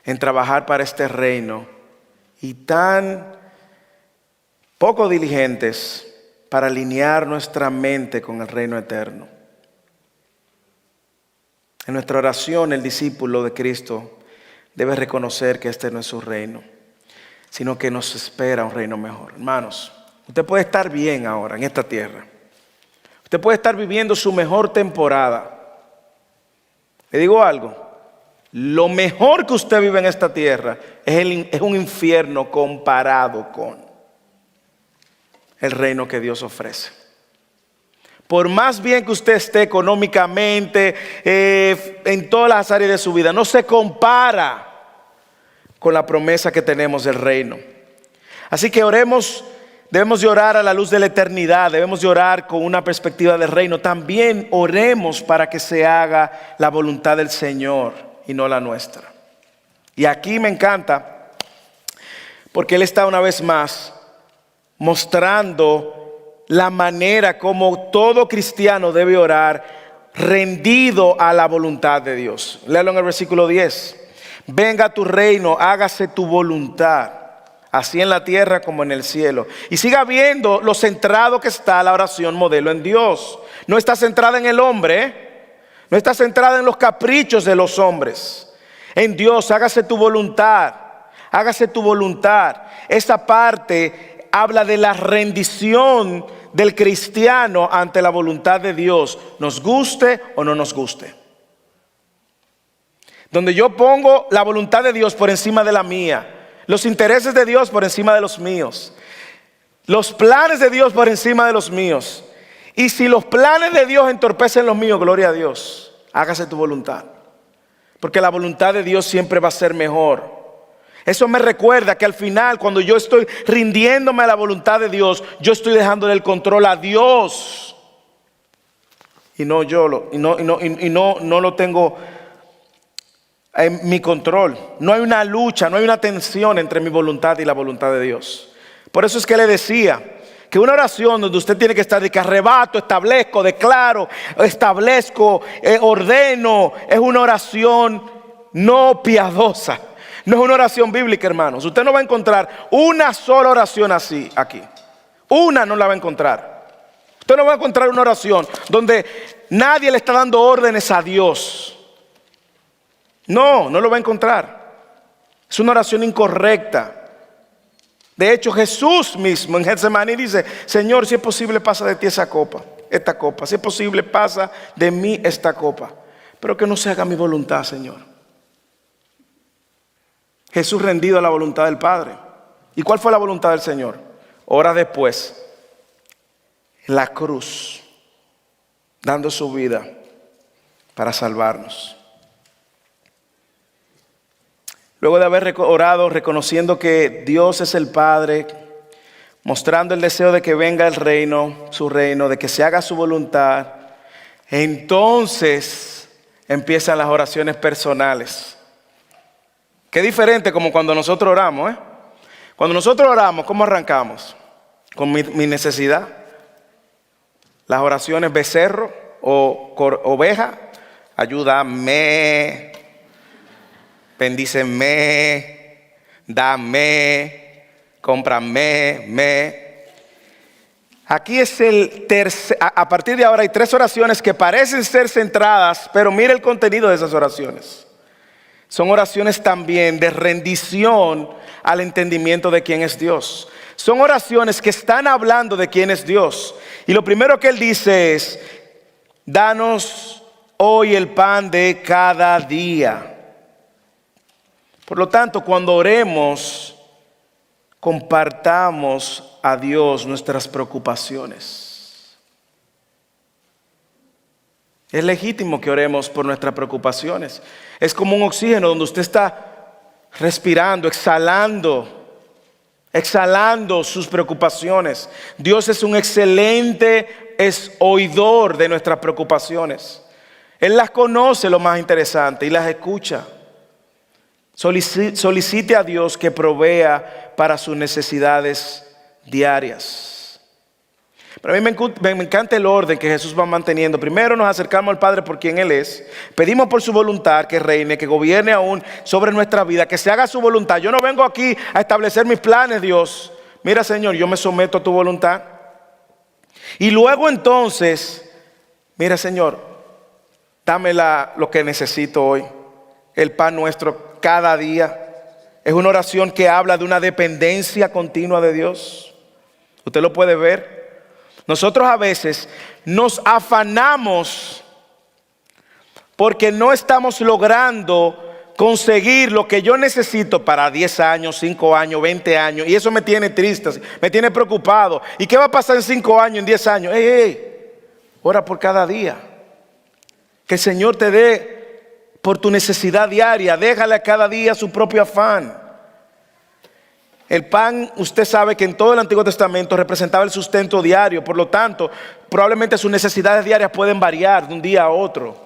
en trabajar para este reino y tan poco diligentes para alinear nuestra mente con el reino eterno. En nuestra oración, el discípulo de Cristo debe reconocer que este no es su reino, sino que nos espera un reino mejor. Hermanos, usted puede estar bien ahora en esta tierra. Usted puede estar viviendo su mejor temporada. Le digo algo, lo mejor que usted vive en esta tierra es un infierno comparado con el reino que Dios ofrece. Por más bien que usted esté económicamente, en todas las áreas de su vida, no se compara con la promesa que tenemos del reino. Así que oremos. Debemos de orar a la luz de la eternidad, debemos de orar con una perspectiva del reino. También oremos para que se haga la voluntad del Señor y no la nuestra. Y aquí me encanta porque Él está una vez más mostrando la manera como todo cristiano debe orar rendido a la voluntad de Dios. Léalo en el versículo 10. Venga tu reino, hágase tu voluntad, así en la tierra como en el cielo. Y siga viendo lo centrado que está la oración modelo en Dios. No está centrada en el hombre, no está centrada en los caprichos de los hombres. En Dios, hágase tu voluntad, hágase tu voluntad. Esta parte habla de la rendición del cristiano ante la voluntad de Dios, nos guste o no nos guste. Donde yo pongo la voluntad de Dios por encima de la mía. Los intereses de Dios por encima de los míos. Los planes de Dios por encima de los míos. Y si los planes de Dios entorpecen los míos, gloria a Dios. Hágase tu voluntad. Porque la voluntad de Dios siempre va a ser mejor. Eso me recuerda que al final, cuando yo estoy rindiéndome a la voluntad de Dios, yo estoy dejándole el control a Dios. Y no no lo tengo en mi control. No hay una lucha, no hay una tensión entre mi voluntad y la voluntad de Dios. Por eso es que le decía que una oración donde usted tiene que estar de que arrebato, establezco, declaro, establezco, ordeno, es una oración no piadosa. No es una oración bíblica, hermanos. Usted no va a encontrar una sola oración así aquí. Una no la va a encontrar. Usted no va a encontrar una oración donde nadie le está dando órdenes a Dios. No lo va a encontrar. Es una oración incorrecta. De hecho, Jesús mismo en Getsemaní dice: Señor, si es posible, pasa de ti esta copa. Si es posible, pasa de mí esta copa. Pero que no se haga mi voluntad, Señor. Jesús rendido a la voluntad del Padre. ¿Y cuál fue la voluntad del Señor? Horas después, en la cruz, dando su vida para salvarnos. Luego de haber orado, reconociendo que Dios es el Padre, mostrando el deseo de que venga el reino, su reino, de que se haga su voluntad, entonces empiezan las oraciones personales. Qué diferente como cuando nosotros oramos, Cuando nosotros oramos, ¿cómo arrancamos? Con mi necesidad. Las oraciones becerro o oveja: ayúdame, bendíceme, dame, cómprame, Aquí es a partir de ahora hay 3 oraciones que parecen ser centradas, pero mira el contenido de esas oraciones. Son oraciones también de rendición al entendimiento de quién es Dios. Son oraciones que están hablando de quién es Dios. Y lo primero que él dice es: danos hoy el pan de cada día. Por lo tanto, cuando oremos, compartamos a Dios nuestras preocupaciones. Es legítimo que oremos por nuestras preocupaciones. Es como un oxígeno donde usted está respirando, exhalando sus preocupaciones. Dios es un excelente oidor de nuestras preocupaciones. Él las conoce, lo más interesante, y las escucha. Solicite a Dios que provea para sus necesidades diarias. Pero a mí me encanta el orden que Jesús va manteniendo. Primero nos acercamos al Padre por quien Él es. Pedimos por su voluntad que reine, que gobierne aún sobre nuestra vida, que se haga su voluntad. Yo no vengo aquí a establecer mis planes, Dios. Mira, Señor, yo me someto a tu voluntad. Y luego entonces, mira, Señor, dame lo que necesito hoy. El pan nuestro cada día. Es una oración que habla de una dependencia continua de Dios. Usted lo puede ver. Nosotros a veces nos afanamos porque no estamos logrando conseguir lo que yo necesito para 10 años, 5 años, 20 años. Y eso me tiene triste, me tiene preocupado. ¿Y qué va a pasar en 5 años, en 10 años? Ora por cada día. Que el Señor te dé por tu necesidad diaria. Déjale a cada día su propio afán. El pan, usted sabe que en todo el Antiguo Testamento representaba el sustento diario. Por lo tanto, probablemente sus necesidades diarias pueden variar de un día a otro.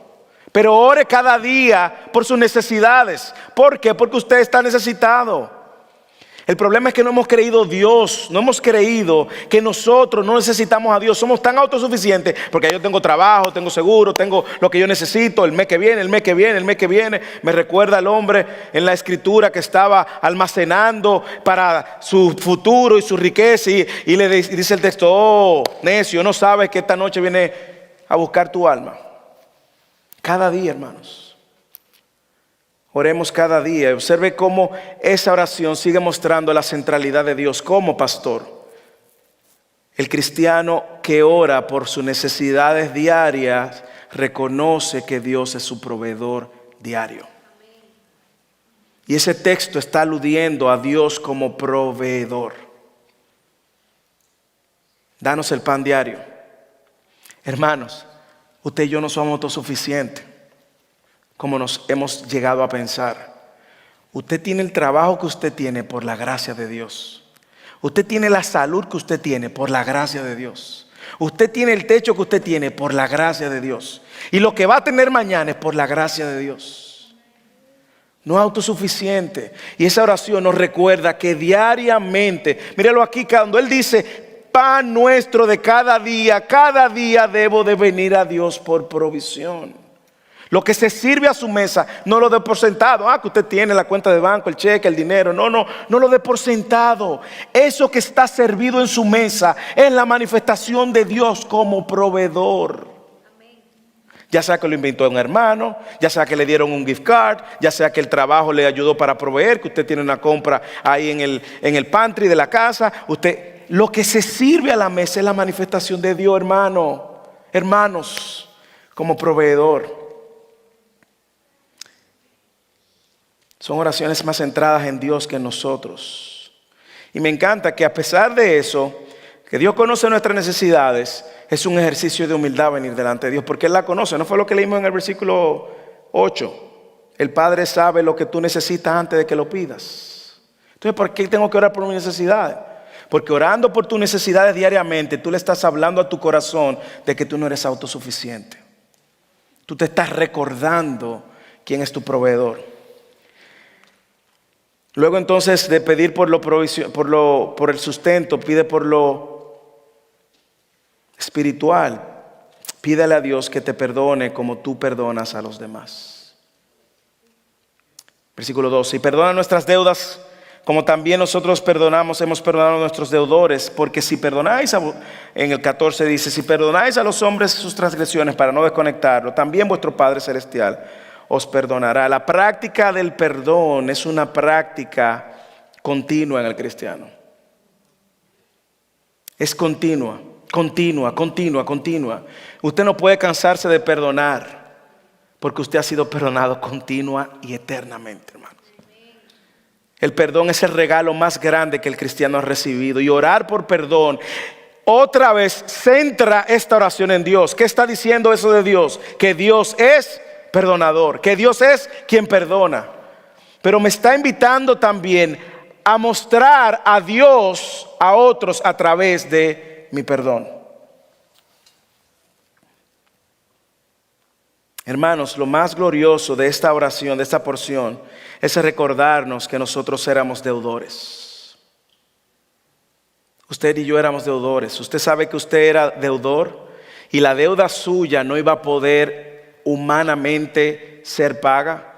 Pero ore cada día por sus necesidades. ¿Por qué? Porque usted está necesitado. El problema es que no hemos creído Dios, no hemos creído que nosotros no necesitamos a Dios. Somos tan autosuficientes porque yo tengo trabajo, tengo seguro, tengo lo que yo necesito el mes que viene, el mes que viene, el mes que viene. Me recuerda al hombre en la escritura que estaba almacenando para su futuro y su riqueza y le dice el texto: oh, necio, no sabes que esta noche viene a buscar tu alma. Cada día, hermanos. Oremos cada día. Observe cómo esa oración sigue mostrando la centralidad de Dios como pastor. El cristiano que ora por sus necesidades diarias reconoce que Dios es su proveedor diario. Y ese texto está aludiendo a Dios como proveedor. Danos el pan diario. Hermanos, usted y yo no somos autosuficientes como nos hemos llegado a pensar. Usted tiene el trabajo que usted tiene por la gracia de Dios. Usted tiene la salud que usted tiene por la gracia de Dios. Usted tiene el techo que usted tiene por la gracia de Dios. Y lo que va a tener mañana es por la gracia de Dios. No es autosuficiente. Y esa oración nos recuerda que diariamente, míralo aquí cuando Él dice: pan nuestro de cada día debo de venir a Dios por provisión. Lo que se sirve a su mesa, no lo dé por sentado. Que usted tiene la cuenta de banco, el cheque, el dinero. No lo dé por sentado. Eso que está servido en su mesa es la manifestación de Dios como proveedor. Ya sea que lo inventó un hermano, ya sea que le dieron un gift card, ya sea que el trabajo le ayudó para proveer, que usted tiene una compra ahí en el pantry de la casa. Lo que se sirve a la mesa es la manifestación de Dios, hermanos, como proveedor. Son oraciones más centradas en Dios que en nosotros. Y me encanta que a pesar de eso, que Dios conoce nuestras necesidades, es un ejercicio de humildad venir delante de Dios, porque Él la conoce. ¿No fue lo que leímos en el versículo 8? El Padre sabe lo que tú necesitas antes de que lo pidas. Entonces, ¿por qué tengo que orar por mis necesidades? Porque orando por tus necesidades diariamente, tú le estás hablando a tu corazón de que tú no eres autosuficiente. Tú te estás recordando quién es tu proveedor. Luego entonces de pedir por el sustento, pide por lo espiritual. Pídale a Dios que te perdone como tú perdonas a los demás. Versículo 12. Y perdona nuestras deudas como también nosotros hemos perdonado a nuestros deudores, porque si perdonáis, en el 14 dice, si perdonáis a los hombres sus transgresiones para no desconectarlo, también vuestro Padre Celestial os perdonará. La práctica del perdón es una práctica continua en el cristiano. Es continua. Usted no puede cansarse de perdonar, porque usted ha sido perdonado continua y eternamente, hermano. El perdón es el regalo más grande que el cristiano ha recibido. Y orar por perdón, otra vez, centra esta oración en Dios. ¿Qué está diciendo eso de Dios? Que Dios es perdonador, que Dios es quien perdona. Pero me está invitando también a mostrar a Dios a otros a través de mi perdón. Hermanos, lo más glorioso de esta oración, de esta porción, es recordarnos que nosotros éramos deudores. Usted y yo éramos deudores. Usted sabe que usted era deudor y la deuda suya no iba a poder humanamente ser paga.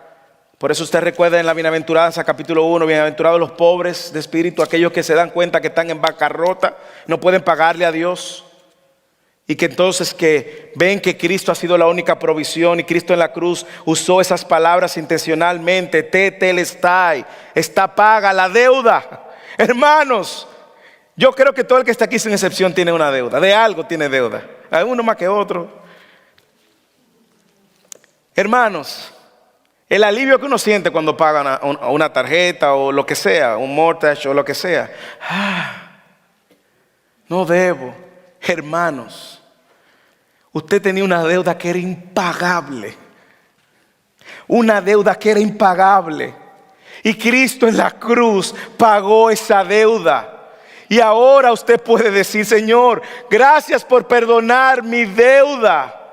Por eso usted recuerda en la Bienaventuranza capítulo 1, bienaventurados los pobres de espíritu, aquellos que se dan cuenta que están en bancarrota, no pueden pagarle a Dios. Y que entonces que ven que Cristo ha sido la única provisión y Cristo en la cruz usó esas palabras intencionalmente. Tetelestai, está paga la deuda. Hermanos, yo creo que todo el que está aquí sin excepción tiene una deuda. De algo tiene deuda. Hay uno más que otro. Hermanos, el alivio que uno siente cuando paga una tarjeta o lo que sea, un mortgage o lo que sea. No debo. Hermanos, usted tenía una deuda que era impagable. Una deuda que era impagable. Y Cristo en la cruz pagó esa deuda. Y ahora usted puede decir, Señor, gracias por perdonar mi deuda.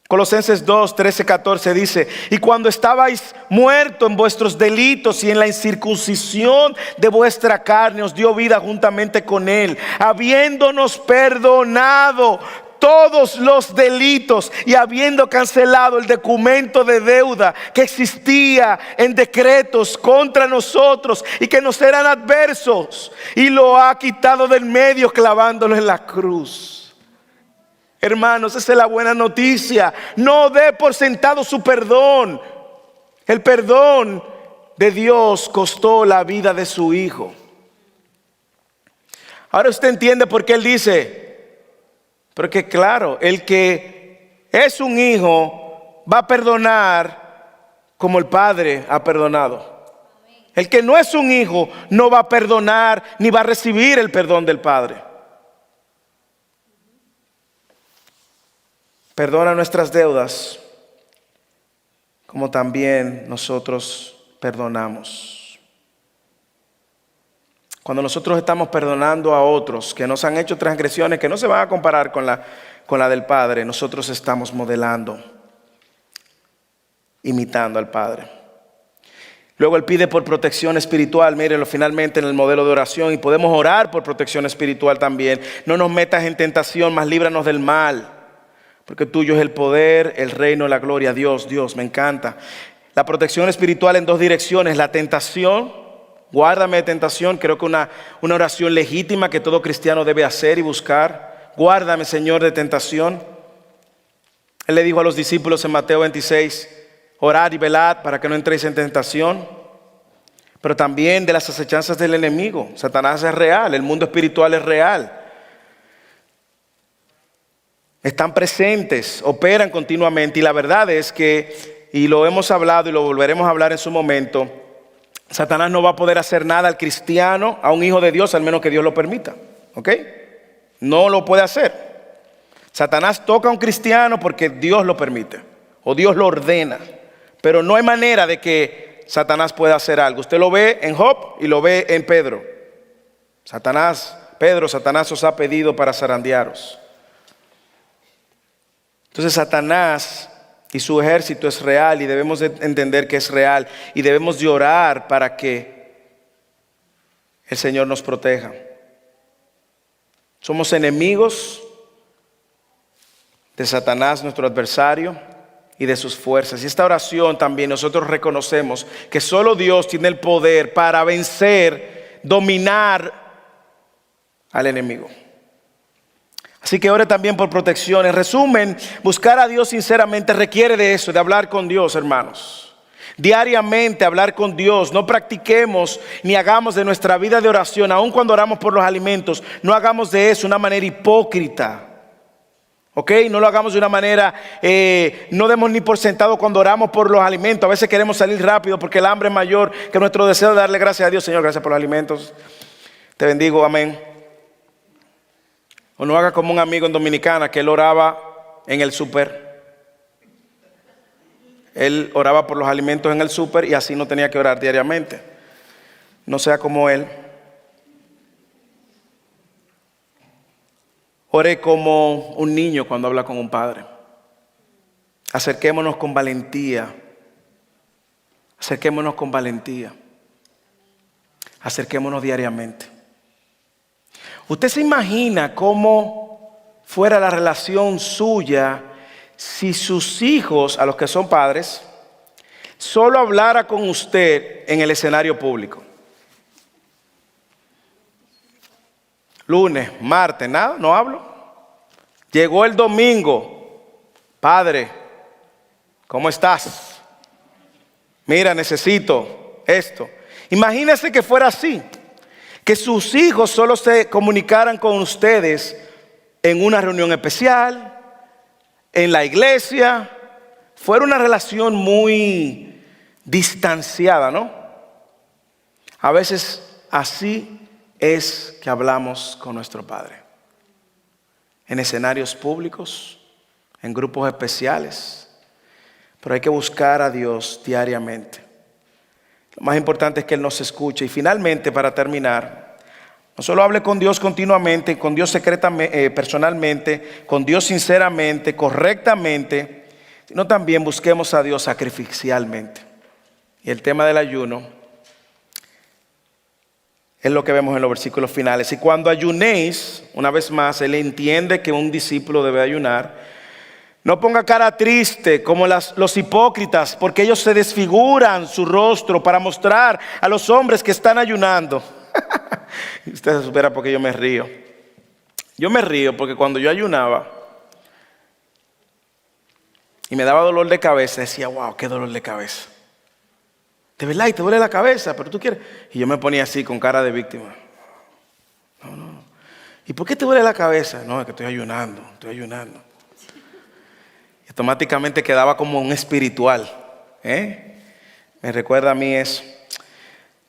Colosenses 2, 13, 14 dice, y cuando estabais muertos en vuestros delitos y en la incircuncisión de vuestra carne, os dio vida juntamente con Él, habiéndonos perdonado todos los delitos y habiendo cancelado el documento de deuda que existía en decretos contra nosotros y que nos eran adversos, y lo ha quitado del medio clavándolo en la cruz. Hermanos, esa es la buena noticia. No dé por sentado su perdón. El perdón de Dios costó la vida de su Hijo. Ahora usted entiende por qué Él dice, porque claro, el que es un hijo va a perdonar como el Padre ha perdonado. El que no es un hijo no va a perdonar ni va a recibir el perdón del Padre. Perdona nuestras deudas, como también nosotros perdonamos. Cuando nosotros estamos perdonando a otros que nos han hecho transgresiones que no se van a comparar con la del Padre, nosotros estamos modelando, imitando al Padre. Luego Él pide por protección espiritual. Mírenlo finalmente en el modelo de oración, y podemos orar por protección espiritual también. No nos metas en tentación, mas líbranos del mal. Porque tuyo es el poder, el reino, la gloria. Dios, me encanta. La protección espiritual en dos direcciones. La tentación, guárdame de tentación. Creo que una oración legítima que todo cristiano debe hacer y buscar. Guárdame, Señor, de tentación. Él le dijo a los discípulos en Mateo 26, orad y velad para que no entréis en tentación. Pero también de las acechanzas del enemigo. Satanás es real, el mundo espiritual es real. Están presentes, operan continuamente, y la verdad es que, y lo hemos hablado y lo volveremos a hablar en su momento, Satanás no va a poder hacer nada al cristiano, a un hijo de Dios, al menos que Dios lo permita. ¿Ok? No lo puede hacer. Satanás toca a un cristiano porque Dios lo permite o Dios lo ordena, pero no hay manera de que Satanás pueda hacer algo. Usted lo ve en Job y lo ve en Pedro. Satanás os ha pedido para zarandearos. Entonces Satanás y su ejército es real, y debemos de entender que es real, y debemos de orar para que el Señor nos proteja. Somos enemigos de Satanás, nuestro adversario, y de sus fuerzas. Y esta oración también nosotros reconocemos que solo Dios tiene el poder para vencer, dominar al enemigo. Así que ore también por protección. En resumen, buscar a Dios sinceramente requiere de eso, de hablar con Dios, hermanos. Diariamente hablar con Dios. No practiquemos ni hagamos de nuestra vida de oración, aun cuando oramos por los alimentos, no hagamos de eso una manera hipócrita. ¿Ok? No lo hagamos de una manera, no demos ni por sentado cuando oramos por los alimentos. A veces queremos salir rápido porque el hambre es mayor que nuestro deseo de darle gracias a Dios. Señor, gracias por los alimentos. Te bendigo, amén. O no haga como un amigo en Dominicana que él oraba en el súper. Él oraba por los alimentos en el súper y así no tenía que orar diariamente. No sea como él. Ore como un niño cuando habla con un padre. Acerquémonos con valentía. Acerquémonos con valentía. Acerquémonos diariamente. ¿Usted se imagina cómo fuera la relación suya si sus hijos, a los que son padres, solo hablara con usted en el escenario público? Lunes, martes, nada, no hablo. Llegó el domingo. Padre, ¿cómo estás? Mira, necesito esto. Imagínese que fuera así. Que sus hijos solo se comunicaran con ustedes en una reunión especial, en la iglesia. Fuera una relación muy distanciada, ¿no? A veces así es que hablamos con nuestro Padre. En escenarios públicos, en grupos especiales. Pero hay que buscar a Dios diariamente. Lo más importante es que Él nos escuche. Y finalmente, para terminar, no solo hable con Dios continuamente, con Dios secretamente, personalmente, con Dios sinceramente, correctamente, sino también busquemos a Dios sacrificialmente. Y el tema del ayuno es lo que vemos en los versículos finales. Y cuando ayunéis, una vez más, Él entiende que un discípulo debe ayunar. No ponga cara triste como los hipócritas, porque ellos se desfiguran su rostro para mostrar a los hombres que están ayunando. Usted se supera porque yo me río. Yo me río porque cuando yo ayunaba y me daba dolor de cabeza, decía, wow, qué dolor de cabeza. De verdad, y te duele la cabeza, pero tú quieres. Y yo me ponía así con cara de víctima. No. ¿Y por qué te duele la cabeza? No, es que estoy ayunando. Y automáticamente quedaba como un espiritual. Me recuerda a mí eso.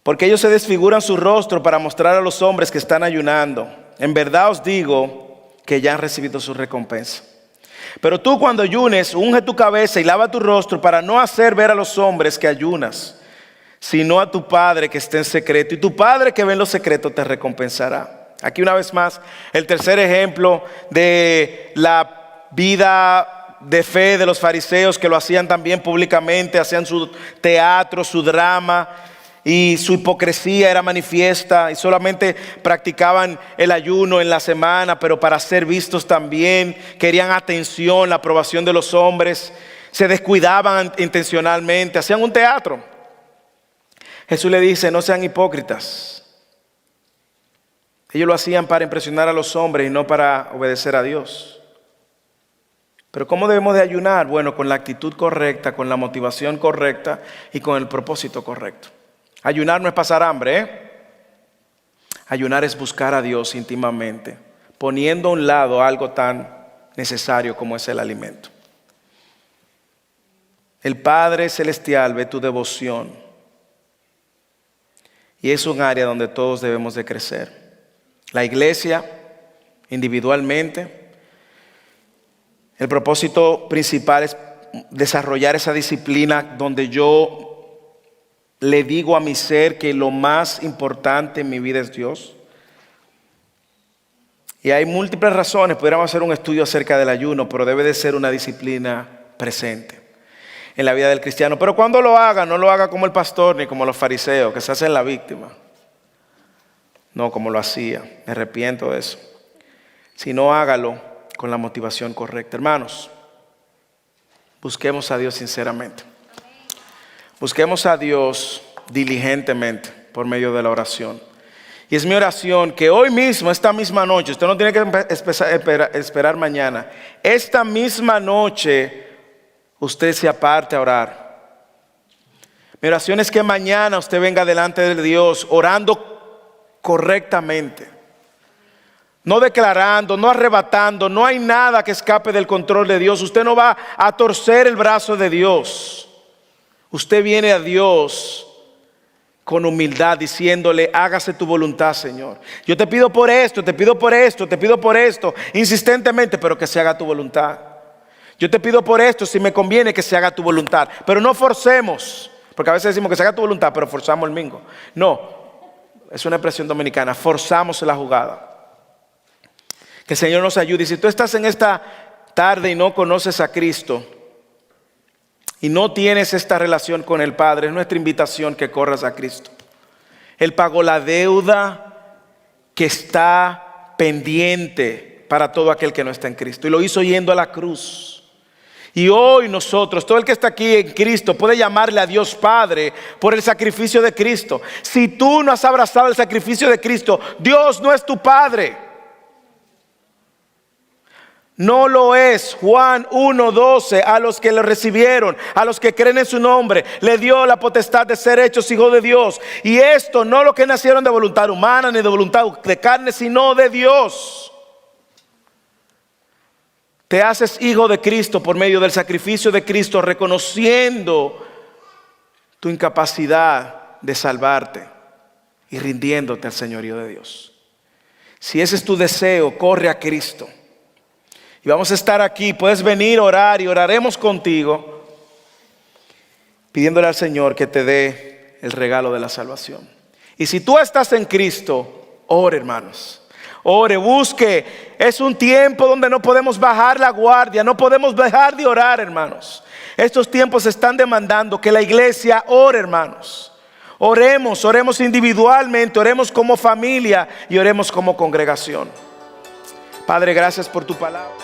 Porque ellos se desfiguran su rostro para mostrar a los hombres que están ayunando. En verdad os digo que ya han recibido su recompensa. Pero tú cuando ayunes, unge tu cabeza y lava tu rostro para no hacer ver a los hombres que ayunas, sino a tu Padre que está en secreto. Y tu Padre que ve en lo secreto te recompensará. Aquí una vez más, el tercer ejemplo de la vida de fe de los fariseos, que lo hacían también públicamente, hacían su teatro, su drama, y su hipocresía era manifiesta, y solamente practicaban el ayuno en la semana, pero para ser vistos también, querían atención, la aprobación de los hombres, se descuidaban intencionalmente, hacían un teatro. Jesús le dice, no sean hipócritas. Ellos lo hacían para impresionar a los hombres y no para obedecer a Dios. Pero ¿cómo debemos de ayunar? Bueno, con la actitud correcta, con la motivación correcta y con el propósito correcto. Ayunar no es pasar hambre, Ayunar es buscar a Dios íntimamente, poniendo a un lado algo tan necesario como es el alimento. El Padre Celestial ve tu devoción y es un área donde todos debemos de crecer. La iglesia, individualmente, el propósito principal es desarrollar esa disciplina donde yo le digo a mi ser que lo más importante en mi vida es Dios. Y hay múltiples razones, pudiéramos hacer un estudio acerca del ayuno, pero debe de ser una disciplina presente en la vida del cristiano. Pero cuando lo haga, no lo haga como el pastor ni como los fariseos, que se hacen la víctima. No, como lo hacía, me arrepiento de eso. Sino hágalo con la motivación correcta. Hermanos, Busquemos a Dios sinceramente. Busquemos a Dios diligentemente por medio de la oración. Y es mi oración que hoy mismo, esta misma noche, usted no tiene que esperar mañana, esta misma noche usted se aparte a orar. Mi oración es que mañana usted venga delante de Dios orando correctamente. No declarando, no arrebatando, no hay nada que escape del control de Dios. Usted no va a torcer el brazo de Dios. Usted viene a Dios con humildad diciéndole: hágase tu voluntad, Señor. Yo te pido por esto, te pido por esto, te pido por esto, insistentemente, pero que se haga tu voluntad. Yo te pido por esto, si me conviene que se haga tu voluntad, pero no forcemos, porque a veces decimos que se haga tu voluntad, pero forzamos el mingo. No, es una expresión dominicana, forzamos la jugada. Que el Señor nos ayude. Y si tú estás en esta tarde y no conoces a Cristo y no tienes esta relación con el Padre, es nuestra invitación que corras a Cristo. Él pagó la deuda que está pendiente para todo aquel que no está en Cristo, y lo hizo yendo a la cruz. Y hoy nosotros, todo el que está aquí en Cristo, puede llamarle a Dios Padre por el sacrificio de Cristo. Si tú no has abrazado el sacrificio de Cristo, Dios no es tu Padre. No lo es. Juan 1:12, a los que le recibieron, a los que creen en su nombre, le dio la potestad de ser hechos hijos de Dios. Y esto no lo que nacieron de voluntad humana ni de voluntad de carne, sino de Dios. Te haces hijo de Cristo por medio del sacrificio de Cristo, reconociendo tu incapacidad de salvarte y rindiéndote al señorío de Dios. Si ese es tu deseo, corre a Cristo. Y vamos a estar aquí, puedes venir a orar y oraremos contigo, pidiéndole al Señor que te dé el regalo de la salvación. Y si tú estás en Cristo, ore, hermanos. Ore, busque. Es un tiempo donde no podemos bajar la guardia, no podemos dejar de orar, hermanos. Estos tiempos están demandando que la iglesia ore, hermanos. Oremos individualmente, oremos como familia y oremos como congregación. Padre, gracias por tu palabra.